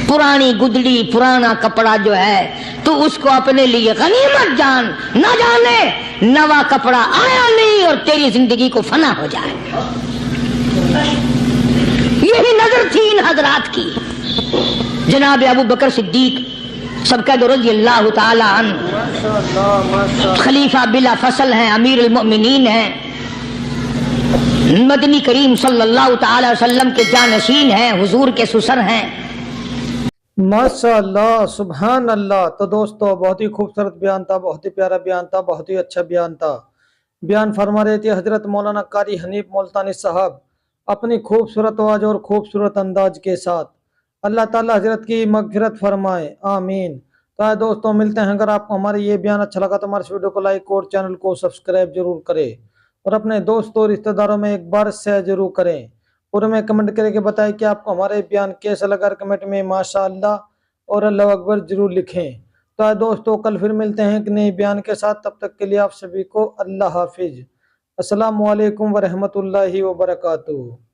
پرانی گدڑی، پرانا کپڑا جو ہے تو اس کو اپنے لیے غنیمت جان، نہ جانے نوا کپڑا آیا نہیں اور تیری زندگی کو فنا ہو جائے۔ یہی نظر تھی ان حضرات کی۔ جناب ابو بکر صدیق سبقت رضی اللہ تعالی عنہ خلیفہ بلا فصل ہیں، امیر المؤمنین ہیں، مدنی کریم صلی اللہ تعالی وسلم کے جانشین ہیں، حضور کے سسر ہیں۔ ماشاء اللہ، سبحان اللہ۔ تو دوستو بہت ہی خوبصورت بیان تھا، بہت ہی پیارا بیان تھا، بہت ہی اچھا بیان تھا۔ بیان فرما رہے تھے حضرت مولانا قاری حنیف ملتانی صاحب اپنی خوبصورت آواز اور خوبصورت انداز کے ساتھ۔ اللہ تعالی حضرت کی مغفرت فرمائے، آمین۔ تو دوستو ملتے ہیں، اگر آپ کو ہمارے یہ بیان اچھا لگا تو ہمارے ویڈیو کو لائک اور چینل کو سبسکرائب ضرور کریں اور اپنے دوستوں اور رشتہ داروں میں ایک بار شیئر ضرور کریں اور ہمیں کمنٹ کرے کے بتائیں کہ آپ کو ہمارے بیان کیسا لگا۔ کمنٹ میں ماشاء اللہ اور اللہ اکبر ضرور لکھیں۔ تو دوستو کل پھر ملتے ہیں ایک نئے بیان کے ساتھ، تب تک کے لیے آپ سبھی کو اللہ حافظ۔ السلام علیکم ورحمۃ اللہ وبرکاتہ۔